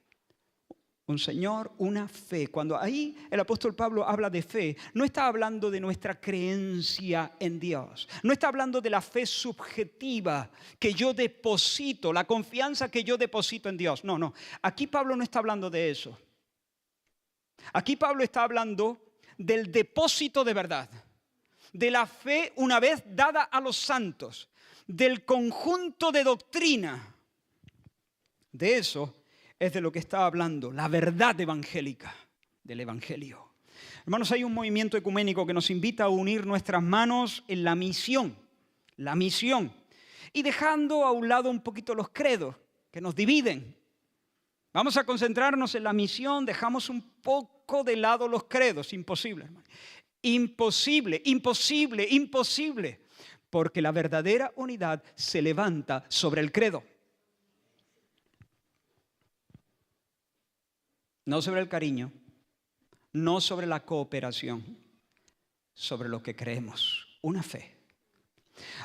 Un Señor, una fe. Cuando ahí el apóstol Pablo habla de fe, no está hablando de nuestra creencia en Dios. No está hablando de la fe subjetiva que yo deposito, la confianza que yo deposito en Dios. No. Aquí Pablo no está hablando de eso. Aquí Pablo está hablando del depósito de verdad, de la fe una vez dada a los santos, del conjunto de doctrina. De eso es de lo que está hablando, la verdad evangélica del Evangelio. Hermanos, hay un movimiento ecuménico que nos invita a unir nuestras manos en la misión, y dejando a un lado un poquito los credos que nos dividen. Vamos a concentrarnos en la misión, dejamos un poco de lado los credos. Imposible, hermano. Imposible, porque la verdadera unidad se levanta sobre el credo. No sobre el cariño, no sobre la cooperación, sobre lo que creemos, una fe.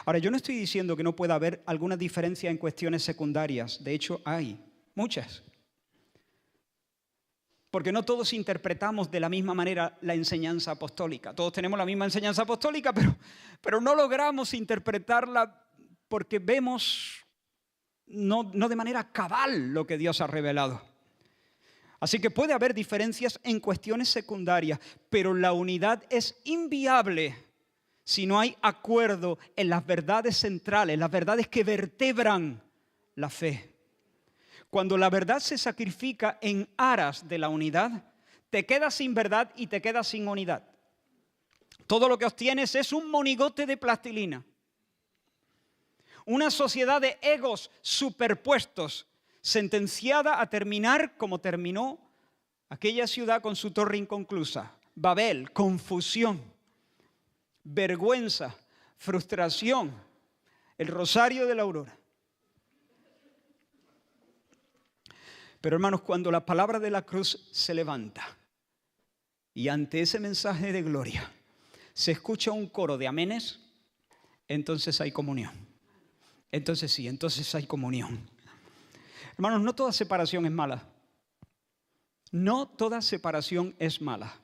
Ahora, yo no estoy diciendo que no pueda haber alguna diferencia en cuestiones secundarias. De hecho, hay muchas. Porque no todos interpretamos de la misma manera la enseñanza apostólica. Todos tenemos la misma enseñanza apostólica, pero no logramos interpretarla porque vemos no de manera cabal lo que Dios ha revelado. Así que puede haber diferencias en cuestiones secundarias, pero la unidad es inviable si no hay acuerdo en las verdades centrales, las verdades que vertebran la fe. Cuando la verdad se sacrifica en aras de la unidad, te quedas sin verdad y te quedas sin unidad. Todo lo que obtienes es un monigote de plastilina. Una sociedad de egos superpuestos, sentenciada a terminar como terminó aquella ciudad con su torre inconclusa. Babel, confusión, vergüenza, frustración, el rosario de la aurora. Pero hermanos, cuando la palabra de la cruz se levanta y ante ese mensaje de gloria se escucha un coro de amenes, entonces hay comunión. Entonces sí, entonces hay comunión. Hermanos, no toda separación es mala. No toda separación es mala.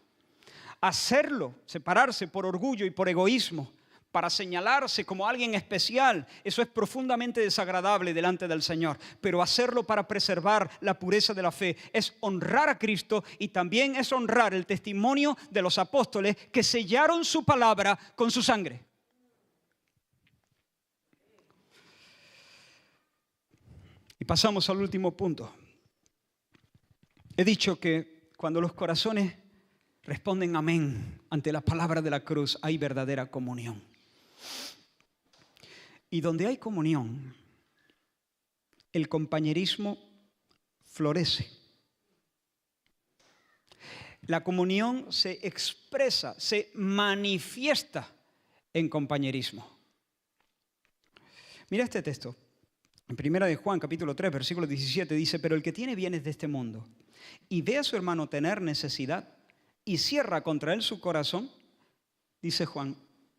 Hacerlo, separarse por orgullo y por egoísmo, para señalarse como alguien especial, eso es profundamente desagradable delante del Señor. Pero hacerlo para preservar la pureza de la fe es honrar a Cristo y también es honrar el testimonio de los apóstoles que sellaron su palabra con su sangre. Y pasamos al último punto. He dicho que cuando los corazones responden amén ante la palabra de la cruz, hay verdadera comunión. Y donde hay comunión, el compañerismo florece. La comunión se expresa, se manifiesta en compañerismo. Mira este texto. En 1 de Juan, capítulo 3, versículo 17, dice: pero el que tiene bienes de este mundo y ve a su hermano tener necesidad y cierra contra él su corazón, dice Juan,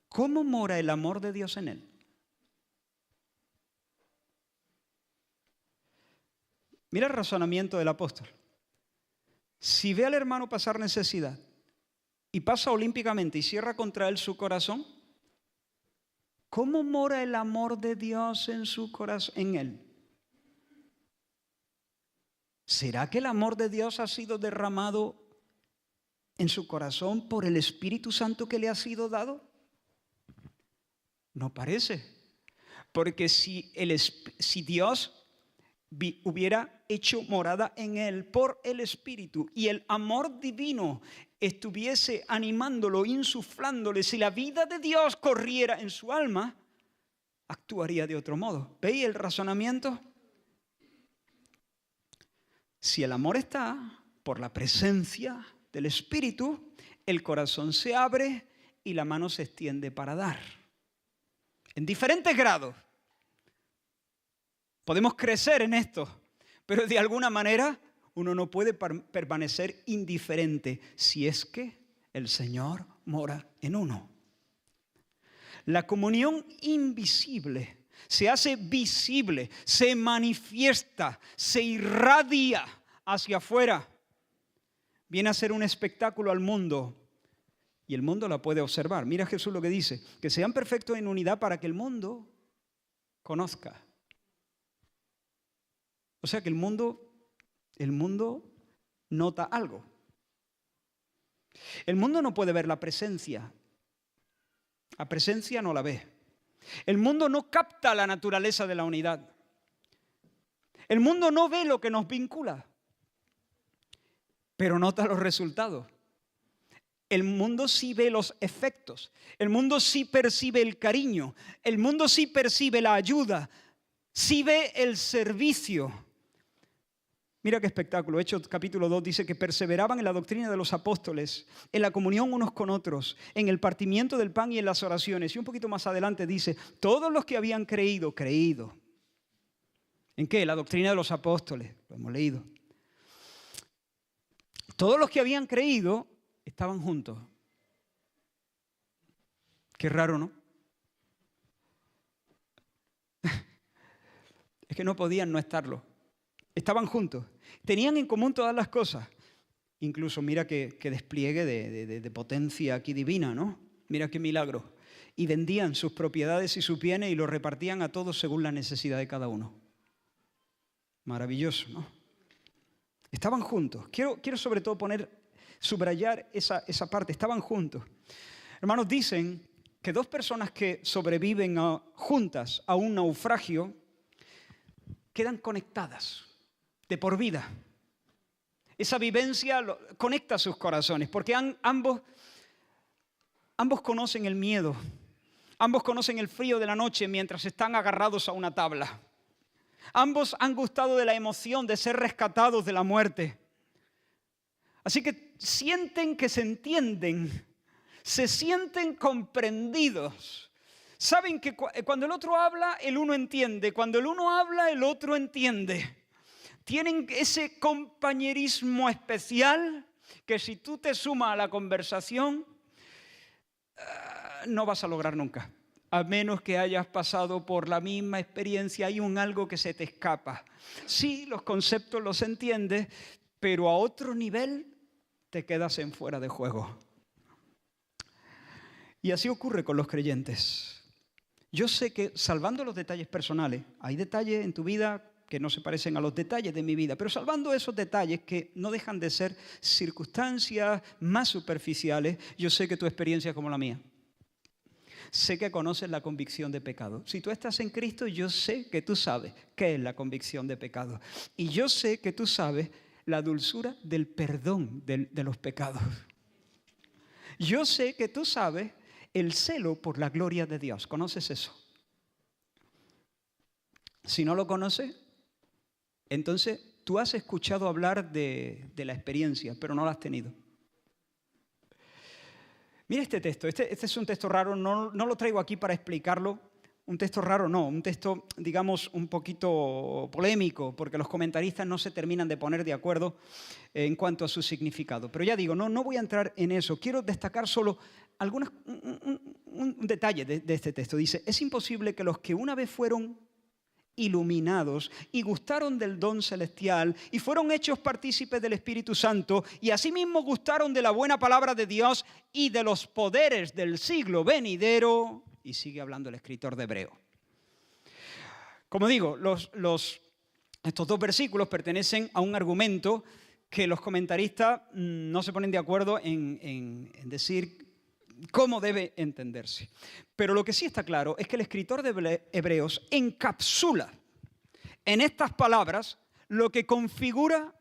¿cómo mora el amor de Dios en él? Mira el razonamiento del apóstol. Si ve al hermano pasar necesidad y pasa olímpicamente y cierra contra él su corazón, ¿cómo mora el amor de Dios en su corazón, en él? ¿Será que el amor de Dios ha sido derramado en su corazón por el Espíritu Santo que le ha sido dado? No parece. Porque si Dios hubiera hecho morada en él por el Espíritu y el amor divino estuviese animándolo, insuflándole, si la vida de Dios corriera en su alma, actuaría de otro modo. ¿Veis el razonamiento? Si el amor está por la presencia del Espíritu, el corazón se abre y la mano se extiende para dar. En diferentes grados. Podemos crecer en esto, pero de alguna manera uno no puede permanecer indiferente si es que el Señor mora en uno. La comunión invisible se hace visible, se manifiesta, se irradia hacia afuera. Viene a ser un espectáculo al mundo y el mundo la puede observar. Mira Jesús lo que dice, que sean perfectos en unidad para que el mundo conozca. O sea que el mundo nota algo. El mundo no puede ver la presencia. La presencia no la ve. El mundo no capta la naturaleza de la unidad. El mundo no ve lo que nos vincula, pero nota los resultados. El mundo sí ve los efectos. El mundo sí percibe el cariño. El mundo sí percibe la ayuda. Sí ve el servicio. Mira qué espectáculo. Hechos capítulo 2 dice que perseveraban en la doctrina de los apóstoles, en la comunión unos con otros, en el partimiento del pan y en las oraciones. Y un poquito más adelante dice, todos los que habían creído. ¿En qué? La doctrina de los apóstoles. Lo hemos leído. Todos los que habían creído estaban juntos. Qué raro, ¿no? Es que no podían no estarlo. Estaban juntos. Tenían en común todas las cosas. Incluso mira qué despliegue de potencia aquí divina, ¿no? Mira qué milagro. Y vendían sus propiedades y sus bienes y los repartían a todos según la necesidad de cada uno. Maravilloso, ¿no? Estaban juntos. Quiero sobre todo subrayar esa parte. Estaban juntos. Hermanos, dicen que dos personas que sobreviven juntas a un naufragio quedan conectadas de por vida. Esa vivencia conecta sus corazones, porque ambos conocen el miedo. Ambos conocen el frío de la noche mientras están agarrados a una tabla. Ambos han gustado de la emoción de ser rescatados de la muerte. Así que sienten que se entienden, se sienten comprendidos. Saben que cuando el otro habla, el uno entiende. Cuando el uno habla, el otro entiende. Tienen ese compañerismo especial que si tú te sumas a la conversación, no vas a lograr nunca. A menos que hayas pasado por la misma experiencia, hay algo que se te escapa. Sí, los conceptos los entiendes, pero a otro nivel te quedas en fuera de juego. Y así ocurre con los creyentes. Yo sé que, salvando los detalles personales, hay detalles en tu vida que no se parecen a los detalles de mi vida, pero salvando esos detalles que no dejan de ser circunstancias más superficiales, yo sé que tu experiencia es como la mía. Sé que conoces la convicción de pecado. Si tú estás en Cristo, yo sé que tú sabes qué es la convicción de pecado. Y yo sé que tú sabes la dulzura del perdón de los pecados. Yo sé que tú sabes el celo por la gloria de Dios. ¿Conoces eso? Si no lo conoces, entonces tú has escuchado hablar de la experiencia, pero no la has tenido. Mira este texto. Este es un texto raro, no lo traigo aquí para explicarlo. Un texto raro no, un texto, digamos, un poquito polémico, porque los comentaristas no se terminan de poner de acuerdo en cuanto a su significado. Pero ya digo, no voy a entrar en eso. Quiero destacar solo un detalle de este texto. Dice, es imposible que los que una vez fueron iluminados y gustaron del don celestial y fueron hechos partícipes del Espíritu Santo y asimismo gustaron de la buena palabra de Dios y de los poderes del siglo venidero. Y sigue hablando el escritor de Hebreo. Como digo, estos dos versículos pertenecen a un argumento que los comentaristas no se ponen de acuerdo en decir cómo debe entenderse. Pero lo que sí está claro es que el escritor de Hebreos encapsula en estas palabras lo que configura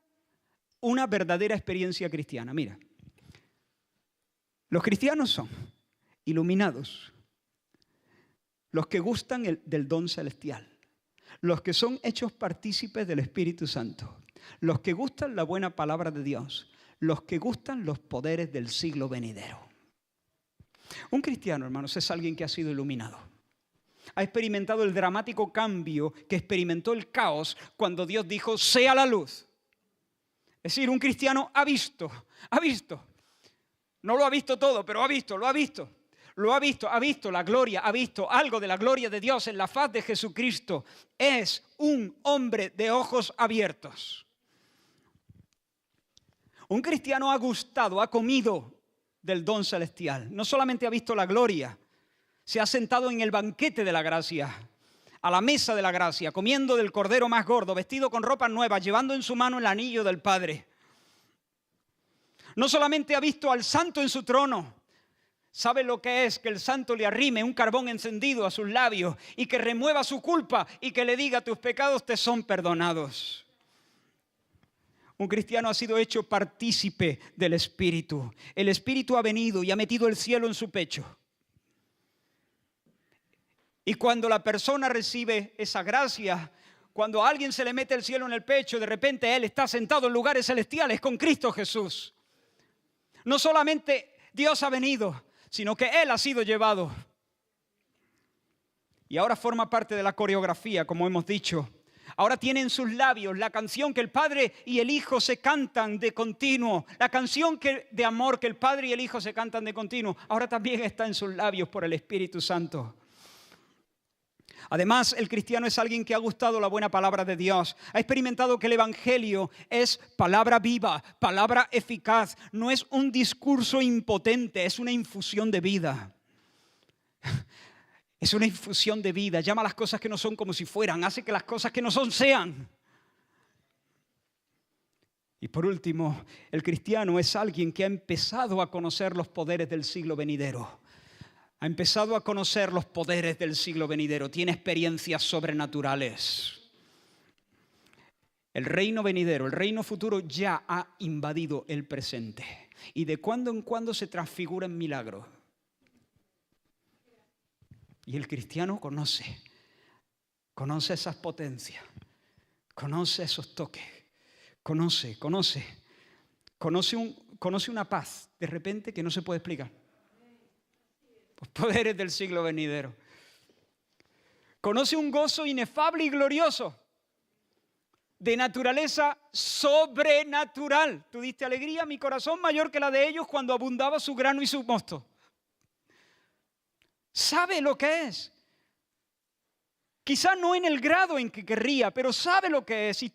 una verdadera experiencia cristiana. Mira, los cristianos son iluminados, los que gustan del don celestial, los que son hechos partícipes del Espíritu Santo, los que gustan la buena palabra de Dios, los que gustan los poderes del siglo venidero. Un cristiano, hermanos, es alguien que ha sido iluminado. Ha experimentado el dramático cambio que experimentó el caos cuando Dios dijo, sea la luz. Es decir, un cristiano ha visto. No lo ha visto todo, pero lo ha visto la gloria, ha visto algo de la gloria de Dios en la faz de Jesucristo. Es un hombre de ojos abiertos. Un cristiano ha gustado, ha comido del don celestial. No solamente ha visto la gloria, se ha sentado en el banquete de la gracia, a la mesa de la gracia, comiendo del cordero más gordo, vestido con ropas nuevas, llevando en su mano el anillo del Padre. No solamente ha visto al santo en su trono, sabe lo que es que el santo le arrime un carbón encendido a sus labios y que remueva su culpa y que le diga, tus pecados te son perdonados. Un cristiano ha sido hecho partícipe del Espíritu. El Espíritu ha venido y ha metido el cielo en su pecho. Y cuando la persona recibe esa gracia, cuando a alguien se le mete el cielo en el pecho, de repente él está sentado en lugares celestiales con Cristo Jesús. No solamente Dios ha venido, sino que Él ha sido llevado. Y ahora forma parte de la coreografía, como hemos dicho. Ahora tiene en sus labios la canción que el Padre y el Hijo se cantan de continuo. La canción de amor que el Padre y el Hijo se cantan de continuo. Ahora también está en sus labios por el Espíritu Santo. Además, el cristiano es alguien que ha gustado la buena palabra de Dios. Ha experimentado que el Evangelio es palabra viva, palabra eficaz. No es un discurso impotente, es una infusión de vida. Es una infusión de vida. Llama a las cosas que no son como si fueran. Hace que las cosas que no son sean. Y por último, el cristiano es alguien que ha empezado a conocer los poderes del siglo venidero. Ha empezado a conocer los poderes del siglo venidero. Tiene experiencias sobrenaturales. El reino venidero, el reino futuro ya ha invadido el presente. Y de cuando en cuando se transfigura en milagros. Y el cristiano conoce esas potencias, conoce esos toques, conoce una paz de repente que no se puede explicar. Los poderes del siglo venidero. Conoce un gozo inefable y glorioso, de naturaleza sobrenatural. Tú diste alegría a mi corazón mayor que la de ellos cuando abundaba su grano y su mosto. Sabe lo que es. Quizá no en el grado en que querría, pero sabe lo que es. Si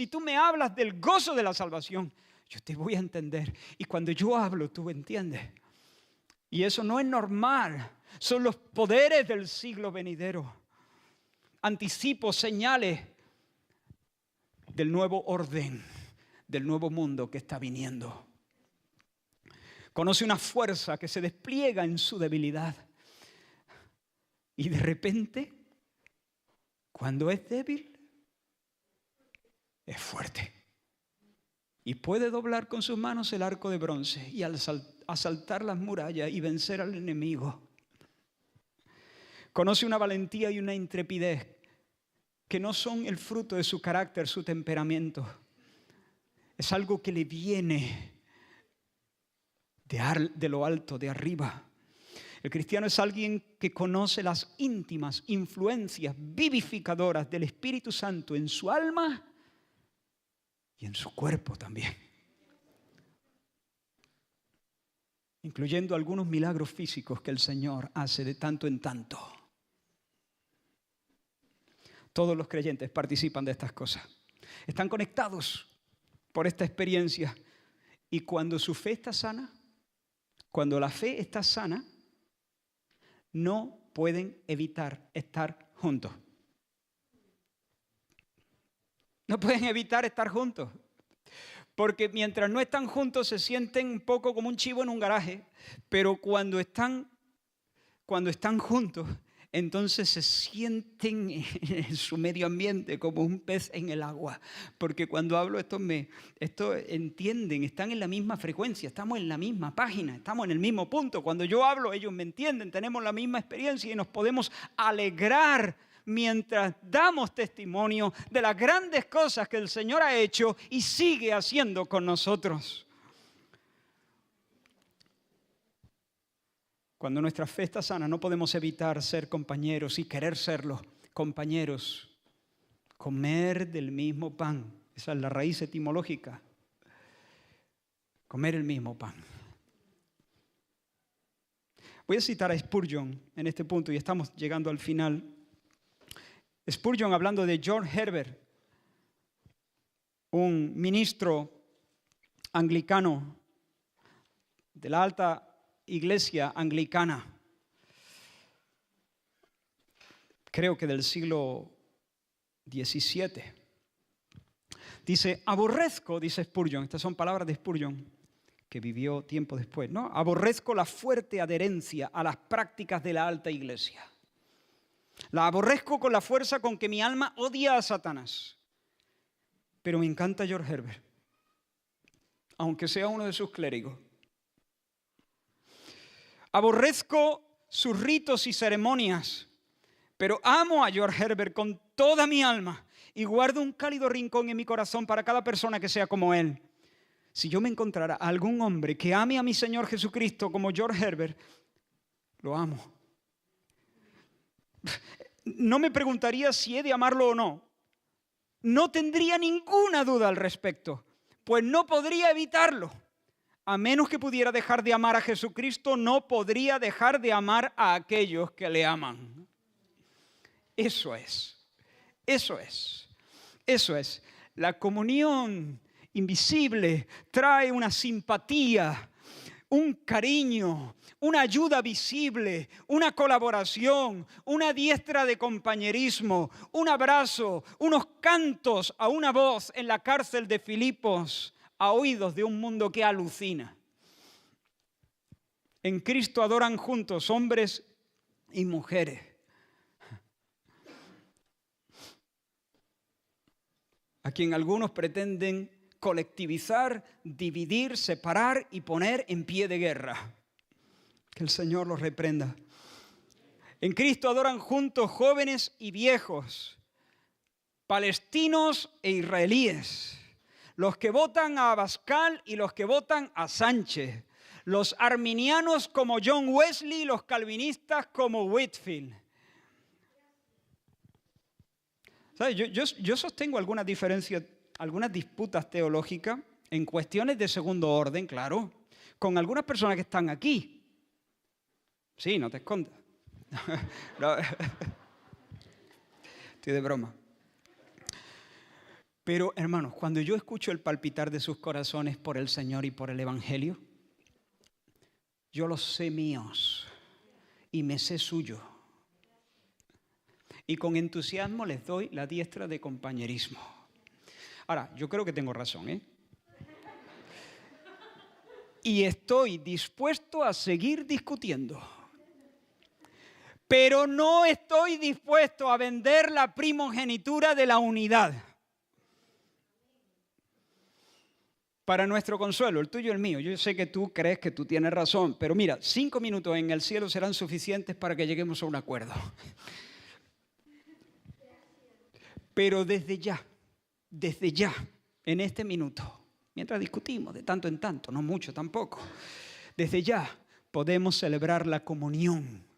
tú me hablas del gozo de la salvación, yo te voy a entender. Y cuando yo hablo, tú entiendes. Y eso no es normal. Son los poderes del siglo venidero. Anticipos, señales del nuevo orden, del nuevo mundo que está viniendo. Conoce una fuerza que se despliega en su debilidad. Y de repente, cuando es débil, es fuerte. Y puede doblar con sus manos el arco de bronce y asaltar las murallas y vencer al enemigo. Conoce una valentía y una intrepidez que no son el fruto de su carácter, su temperamento. Es algo que le viene de lo alto, de arriba. El cristiano es alguien que conoce las íntimas influencias vivificadoras del Espíritu Santo en su alma y en su cuerpo también, incluyendo algunos milagros físicos que el Señor hace de tanto en tanto. Todos los creyentes participan de estas cosas. Están conectados por esta experiencia. Y cuando su fe está sana, cuando la fe está sana, no pueden evitar estar juntos. No pueden evitar estar juntos. Porque mientras no están juntos se sienten un poco como un chivo en un garaje. Pero cuando están juntos, entonces se sienten en su medio ambiente como un pez en el agua. Porque cuando hablo, esto entienden, están en la misma frecuencia, estamos en la misma página, estamos en el mismo punto. Cuando yo hablo, ellos me entienden, tenemos la misma experiencia y nos podemos alegrar mientras damos testimonio de las grandes cosas que el Señor ha hecho y sigue haciendo con nosotros. Cuando nuestra fe está sana, no podemos evitar ser compañeros y querer serlo, compañeros. Comer del mismo pan. Esa es la raíz etimológica. Comer el mismo pan. Voy a citar a Spurgeon en este punto y estamos llegando al final. Spurgeon, hablando de George Herbert, un ministro anglicano de la alta iglesia anglicana, creo que del siglo XVII. Dice, aborrezco, dice Spurgeon, estas son palabras de Spurgeon, que vivió tiempo después, ¿no? Aborrezco la fuerte adherencia a las prácticas de la alta iglesia. La aborrezco con la fuerza con que mi alma odia a Satanás. Pero me encanta George Herbert, aunque sea uno de sus clérigos. Aborrezco sus ritos y ceremonias, pero amo a George Herbert con toda mi alma y guardo un cálido rincón en mi corazón para cada persona que sea como él. Si yo me encontrara a algún hombre que ame a mi Señor Jesucristo como George Herbert, lo amo. No me preguntaría si he de amarlo o no. No tendría ninguna duda al respecto, pues no podría evitarlo. A menos que pudiera dejar de amar a Jesucristo, no podría dejar de amar a aquellos que le aman. Eso es. La comunión invisible trae una simpatía, un cariño, una ayuda visible, una colaboración, una diestra de compañerismo, un abrazo, unos cantos a una voz en la cárcel de Filipos, a oídos de un mundo que alucina. En Cristo adoran juntos hombres y mujeres. a quien algunos pretenden colectivizar, dividir, separar y poner en pie de guerra. Que el Señor los reprenda. En Cristo adoran juntos jóvenes y viejos, palestinos e israelíes, los que votan a Abascal y los que votan a Sánchez, los arminianos como John Wesley, los calvinistas como Whitefield. ¿Sabes? Yo sostengo algunas diferencias, algunas disputas teológicas en cuestiones de segundo orden, claro, con algunas personas que están aquí. Sí, no te escondas. No. Estoy de broma. Pero, hermanos, cuando yo escucho el palpitar de sus corazones por el Señor y por el Evangelio, yo los sé míos y me sé suyo. Y con entusiasmo les doy la diestra de compañerismo. Ahora, yo creo que tengo razón, ¿eh? Y estoy dispuesto a seguir discutiendo. Pero no estoy dispuesto a vender la primogenitura de la unidad. Para nuestro consuelo, el tuyo y el mío. Yo sé que tú crees que tú tienes razón, pero mira, 5 minutos en el cielo serán suficientes para que lleguemos a un acuerdo. Pero desde ya, en este minuto, mientras discutimos de tanto en tanto, no mucho tampoco, desde ya podemos celebrar la comunión,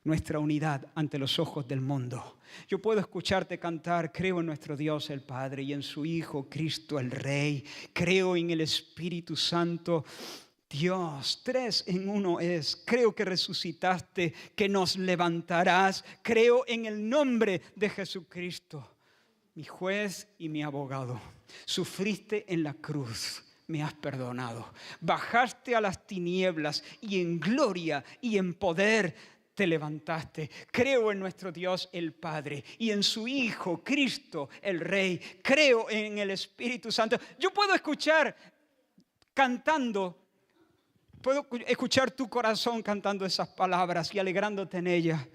nuestra unidad ante los ojos del mundo. Yo puedo escucharte cantar, creo en nuestro Dios el Padre y en su Hijo Cristo el Rey, creo en el Espíritu Santo, Dios, 3 en 1 es, creo que resucitaste, que nos levantarás, creo en el nombre de Jesucristo, mi juez y mi abogado, sufriste en la cruz. Me has perdonado, bajaste a las tinieblas y en gloria y en poder te levantaste. Creo en nuestro Dios el Padre y en su Hijo Cristo el Rey. Creo en el Espíritu Santo. Yo puedo escuchar cantando, puedo escuchar tu corazón cantando esas palabras y alegrándote en ellas.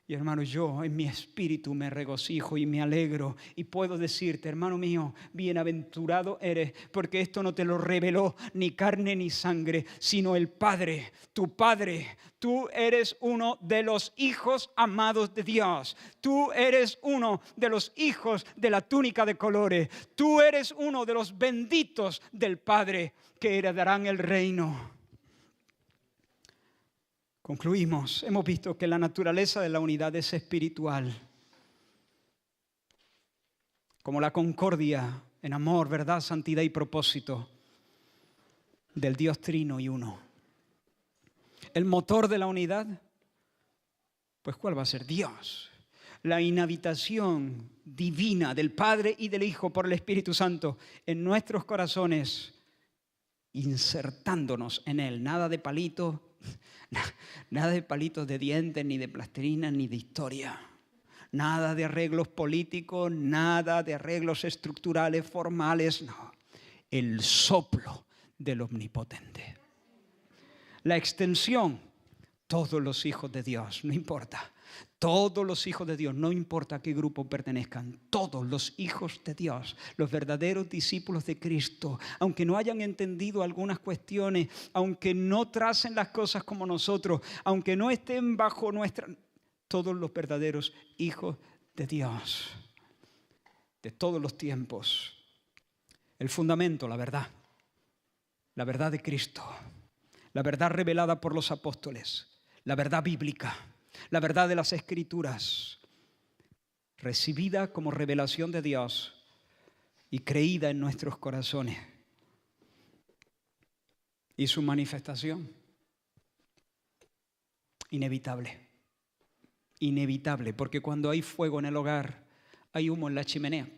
Y hermano, yo en mi espíritu me regocijo y me alegro y puedo decirte, hermano mío, bienaventurado eres, porque esto no te lo reveló ni carne ni sangre, sino el Padre, tu Padre. Tú eres uno de los hijos amados de Dios. Tú eres uno de los hijos de la túnica de colores. Tú eres uno de los benditos del Padre que heredarán el reino. Concluimos, hemos visto que la naturaleza de la unidad es espiritual, como la concordia en amor, verdad, santidad y propósito del Dios trino y uno. El motor de la unidad, pues ¿cuál va a ser? Dios. La inhabitación divina del Padre y del Hijo por el Espíritu Santo en nuestros corazones, insertándonos en Él. Nada de palitos. Nada de palitos de dientes, ni de plastilina, ni de historia. Nada de arreglos políticos, nada de arreglos estructurales, formales. No. El soplo del Omnipotente. La extensión, todos los hijos de Dios, no importa. Todos los hijos de Dios, no importa a qué grupo pertenezcan, todos los hijos de Dios, los verdaderos discípulos de Cristo, aunque no hayan entendido algunas cuestiones, aunque no tracen las cosas como nosotros, aunque no estén bajo nuestra... Todos los verdaderos hijos de Dios, de todos los tiempos. El fundamento, la verdad de Cristo, la verdad revelada por los apóstoles, la verdad bíblica. La verdad de las Escrituras, recibida como revelación de Dios y creída en nuestros corazones. Y su manifestación, inevitable. Inevitable, porque cuando hay fuego en el hogar, hay humo en la chimenea.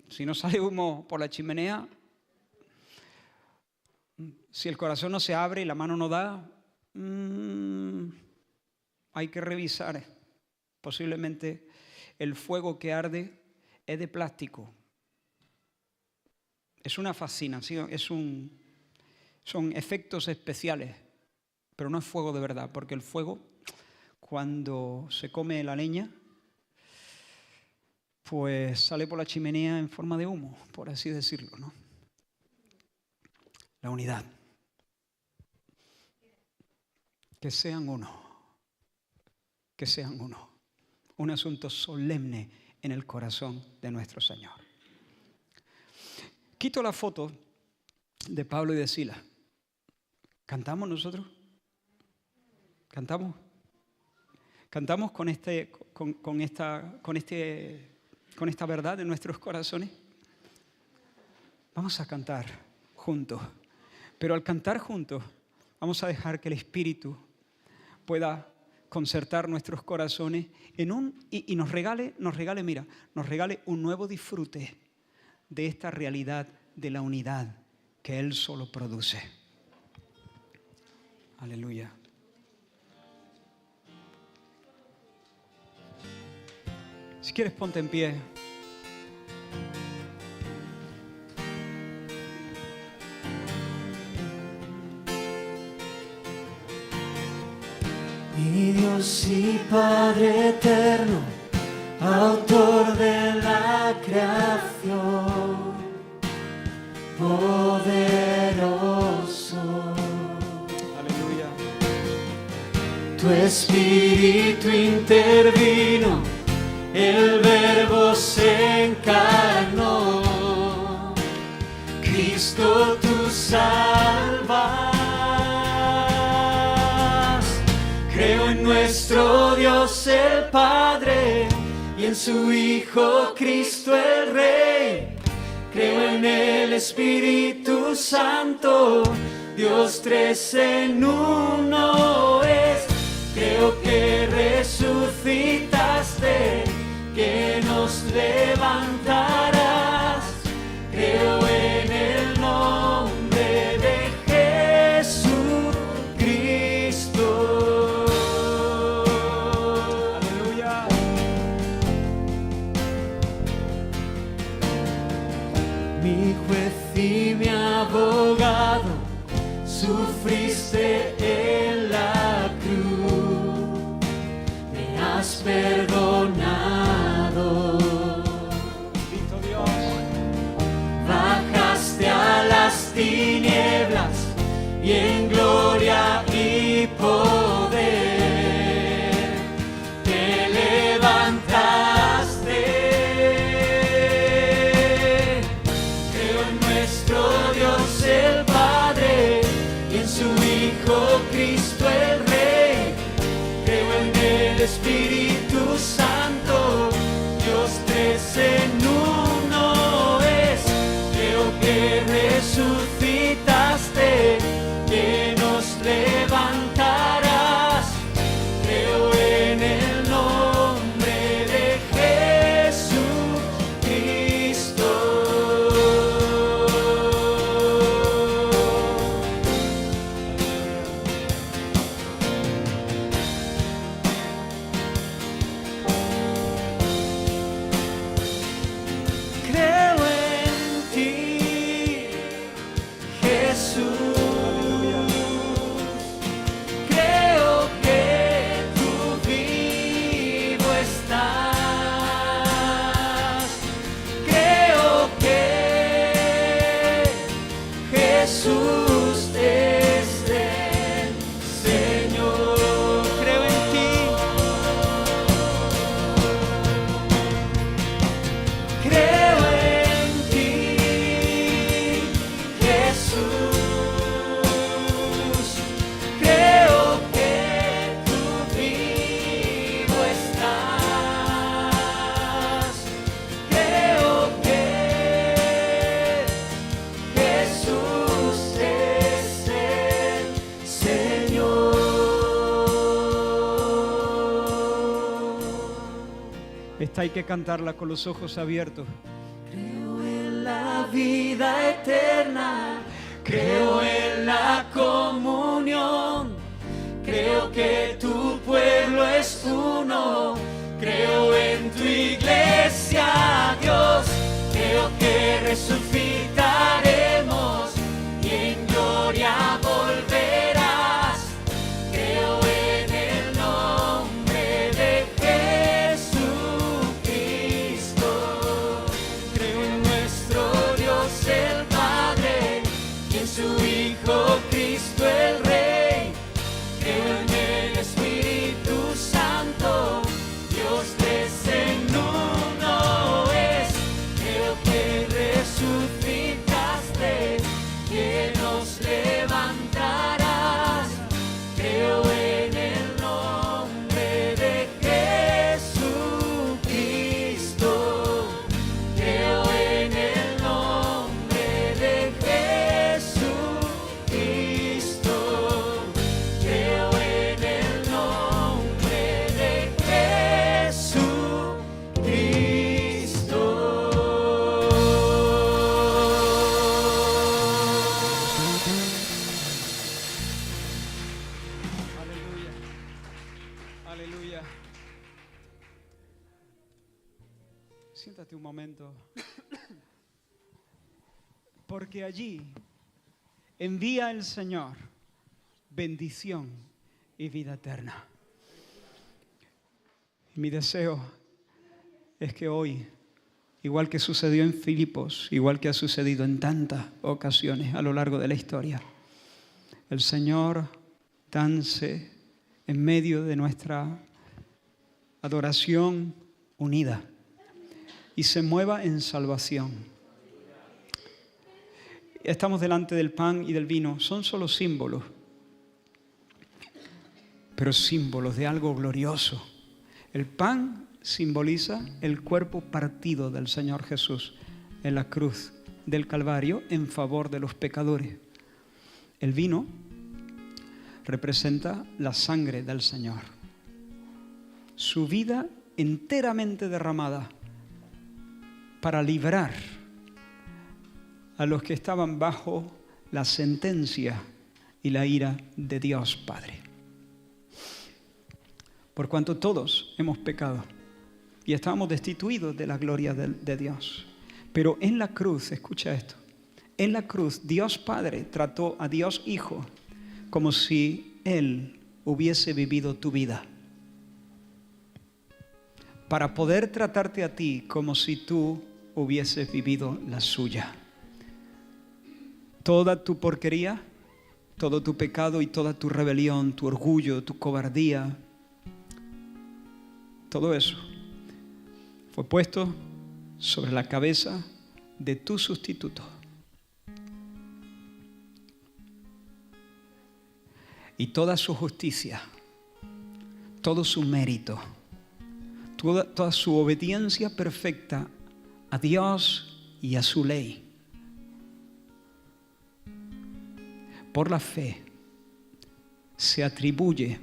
Si no sale humo por la chimenea, si el corazón no se abre y la mano no da, hay que revisar. Posiblemente el fuego que arde es de plástico. Es una fascinación, son efectos especiales, pero no es fuego de verdad, porque el fuego, cuando se come la leña, pues sale por la chimenea en forma de humo, por así decirlo, ¿no? La unidad. Que sean uno. Que sean uno. Un asunto solemne en el corazón de nuestro Señor. Quito la foto de Pablo y de Silas. ¿Cantamos nosotros? ¿Cantamos? ¿Cantamos con esta verdad en nuestros corazones? Vamos a cantar juntos. Pero al cantar juntos, vamos a dejar que el Espíritu pueda concertar nuestros corazones y nos regale un nuevo disfrute de esta realidad de la unidad que Él solo produce. Aleluya. Si quieres, ponte en pie. Mi Dios y Padre eterno, autor de la creación, poderoso. Aleluya. Tu Espíritu intervino, el Verbo se encarnó, Cristo tú salvas. Creo en nuestro Dios el Padre y en su Hijo Cristo el Rey. Creo en el Espíritu Santo, Dios tres en uno es. Creo que resucitaste, que nos levantarás. Creo en el nombre de Jesucristo. Aleluya. Mi juez y mi abogado, sufriste en la cruz, me has perdonado. Bendito Dios. Bajaste a las tinieblas y en gloria y poder te levantaste. Creo en nuestro Dios el Padre y en su Hijo Cristo el Rey. Creo en el Espíritu Santo, Dios tres en uno es. Creo que resucitaste, que nos levantarás. Creo en el nombre de Jesucristo. Creo en ti, Jesús. Creo que tú vivo estás. Creo que Jesús es el Señor. Creo en ti. Creo en ti, Jesús. Creo que tú vivo estás. Creo que Jesús es el Señor. Esta hay que cantarla con los ojos abiertos. Creo en la vida eterna, creo en la comunión, creo que tu pueblo es uno, creo en tu iglesia, Dios, creo que resucitaremos y en gloria volverás. Creo en el nombre de Jesucristo. Siéntate un momento. Porque allí envía el Señor bendición y vida eterna. Mi deseo es que hoy, igual que sucedió en Filipos, igual que ha sucedido en tantas ocasiones a lo largo de la historia, el Señor dance en medio de nuestra adoración unida y se mueva en salvación. Estamos delante del pan y del vino, son solo símbolos, pero símbolos de algo glorioso. El pan simboliza el cuerpo partido del Señor Jesús en la cruz del Calvario en favor de los pecadores. El vino representa la sangre del Señor, su vida enteramente derramada para librar a los que estaban bajo la sentencia y la ira de Dios Padre. Por cuanto todos hemos pecado y estábamos destituidos de la gloria de Dios. Pero en la cruz, escucha esto, en la cruz Dios Padre trató a Dios Hijo como si Él hubiese vivido tu vida, para poder tratarte a ti como si tú hubieses vivido la suya. Toda tu porquería, todo tu pecado y toda tu rebelión, tu orgullo, tu cobardía, todo eso fue puesto sobre la cabeza de tu sustituto. Y toda su justicia, todo su mérito, toda su obediencia perfecta a Dios y a su ley, por la fe, se atribuye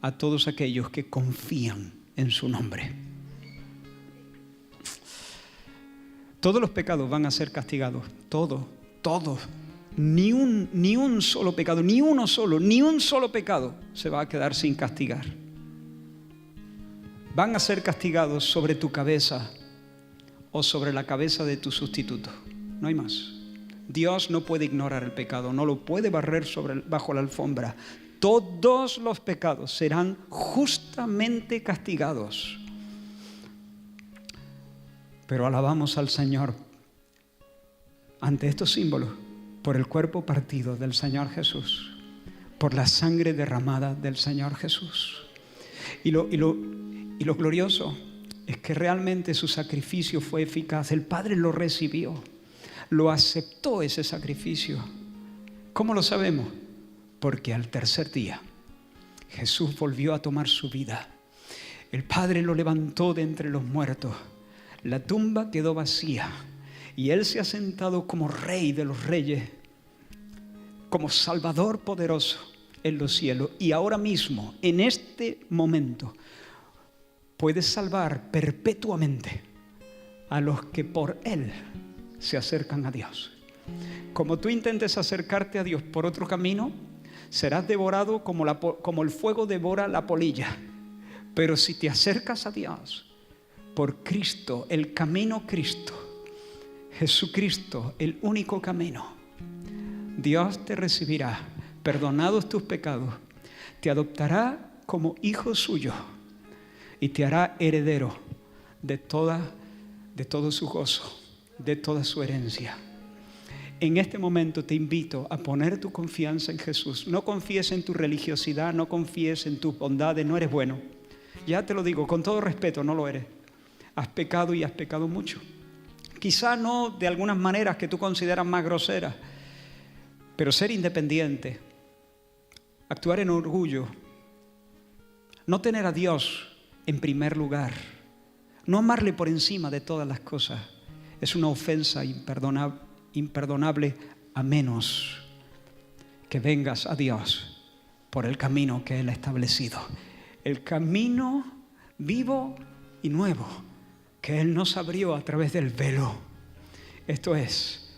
a todos aquellos que confían en su nombre. Todos los pecados van a ser castigados, todos. Ni un solo pecado, ni un solo pecado se va a quedar sin castigar. Van a ser castigados sobre tu cabeza o sobre la cabeza de tu sustituto. No hay más. Dios no puede ignorar el pecado, no lo puede barrer bajo la alfombra. Todos los pecados serán justamente castigados. Pero alabamos al Señor ante estos símbolos, por el cuerpo partido del Señor Jesús, por la sangre derramada del Señor Jesús. Y lo glorioso es que realmente su sacrificio fue eficaz. El Padre lo recibió, lo aceptó ese sacrificio. ¿Cómo lo sabemos? Porque al tercer día Jesús volvió a tomar su vida. El Padre lo levantó de entre los muertos. La tumba quedó vacía y Él se ha sentado como Rey de los reyes, como Salvador poderoso en los cielos. Y ahora mismo, en este momento, puede salvar perpetuamente a los que por Él se acercan a Dios. Como tú intentes acercarte a Dios por otro camino, serás devorado como el fuego devora la polilla. Pero si te acercas a Dios por Cristo, el camino Cristo, Jesucristo, el único camino, Dios te recibirá, perdonados tus pecados, te adoptará como hijo suyo y te hará heredero de todo su gozo, de toda su herencia. En este momento te invito a poner tu confianza en Jesús. No confíes en tu religiosidad, no confíes en tus bondades, no eres bueno. Ya te lo digo, con todo respeto, no lo eres. Has pecado y has pecado mucho. Quizá no de algunas maneras que tú consideras más groseras, pero ser independiente, actuar en orgullo, no tener a Dios en primer lugar, no amarle por encima de todas las cosas, es una ofensa imperdonable, a menos que vengas a Dios por el camino que Él ha establecido. El camino vivo y nuevo que Él nos abrió a través del velo. Esto es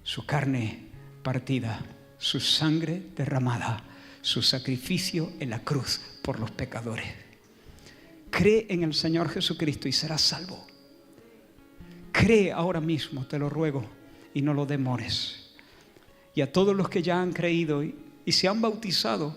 su carne partida, su sangre derramada, su sacrificio en la cruz por los pecadores. Cree en el Señor Jesucristo y serás salvo. Cree ahora mismo, te lo ruego, y no lo demores. Y a todos los que ya han creído y se han bautizado,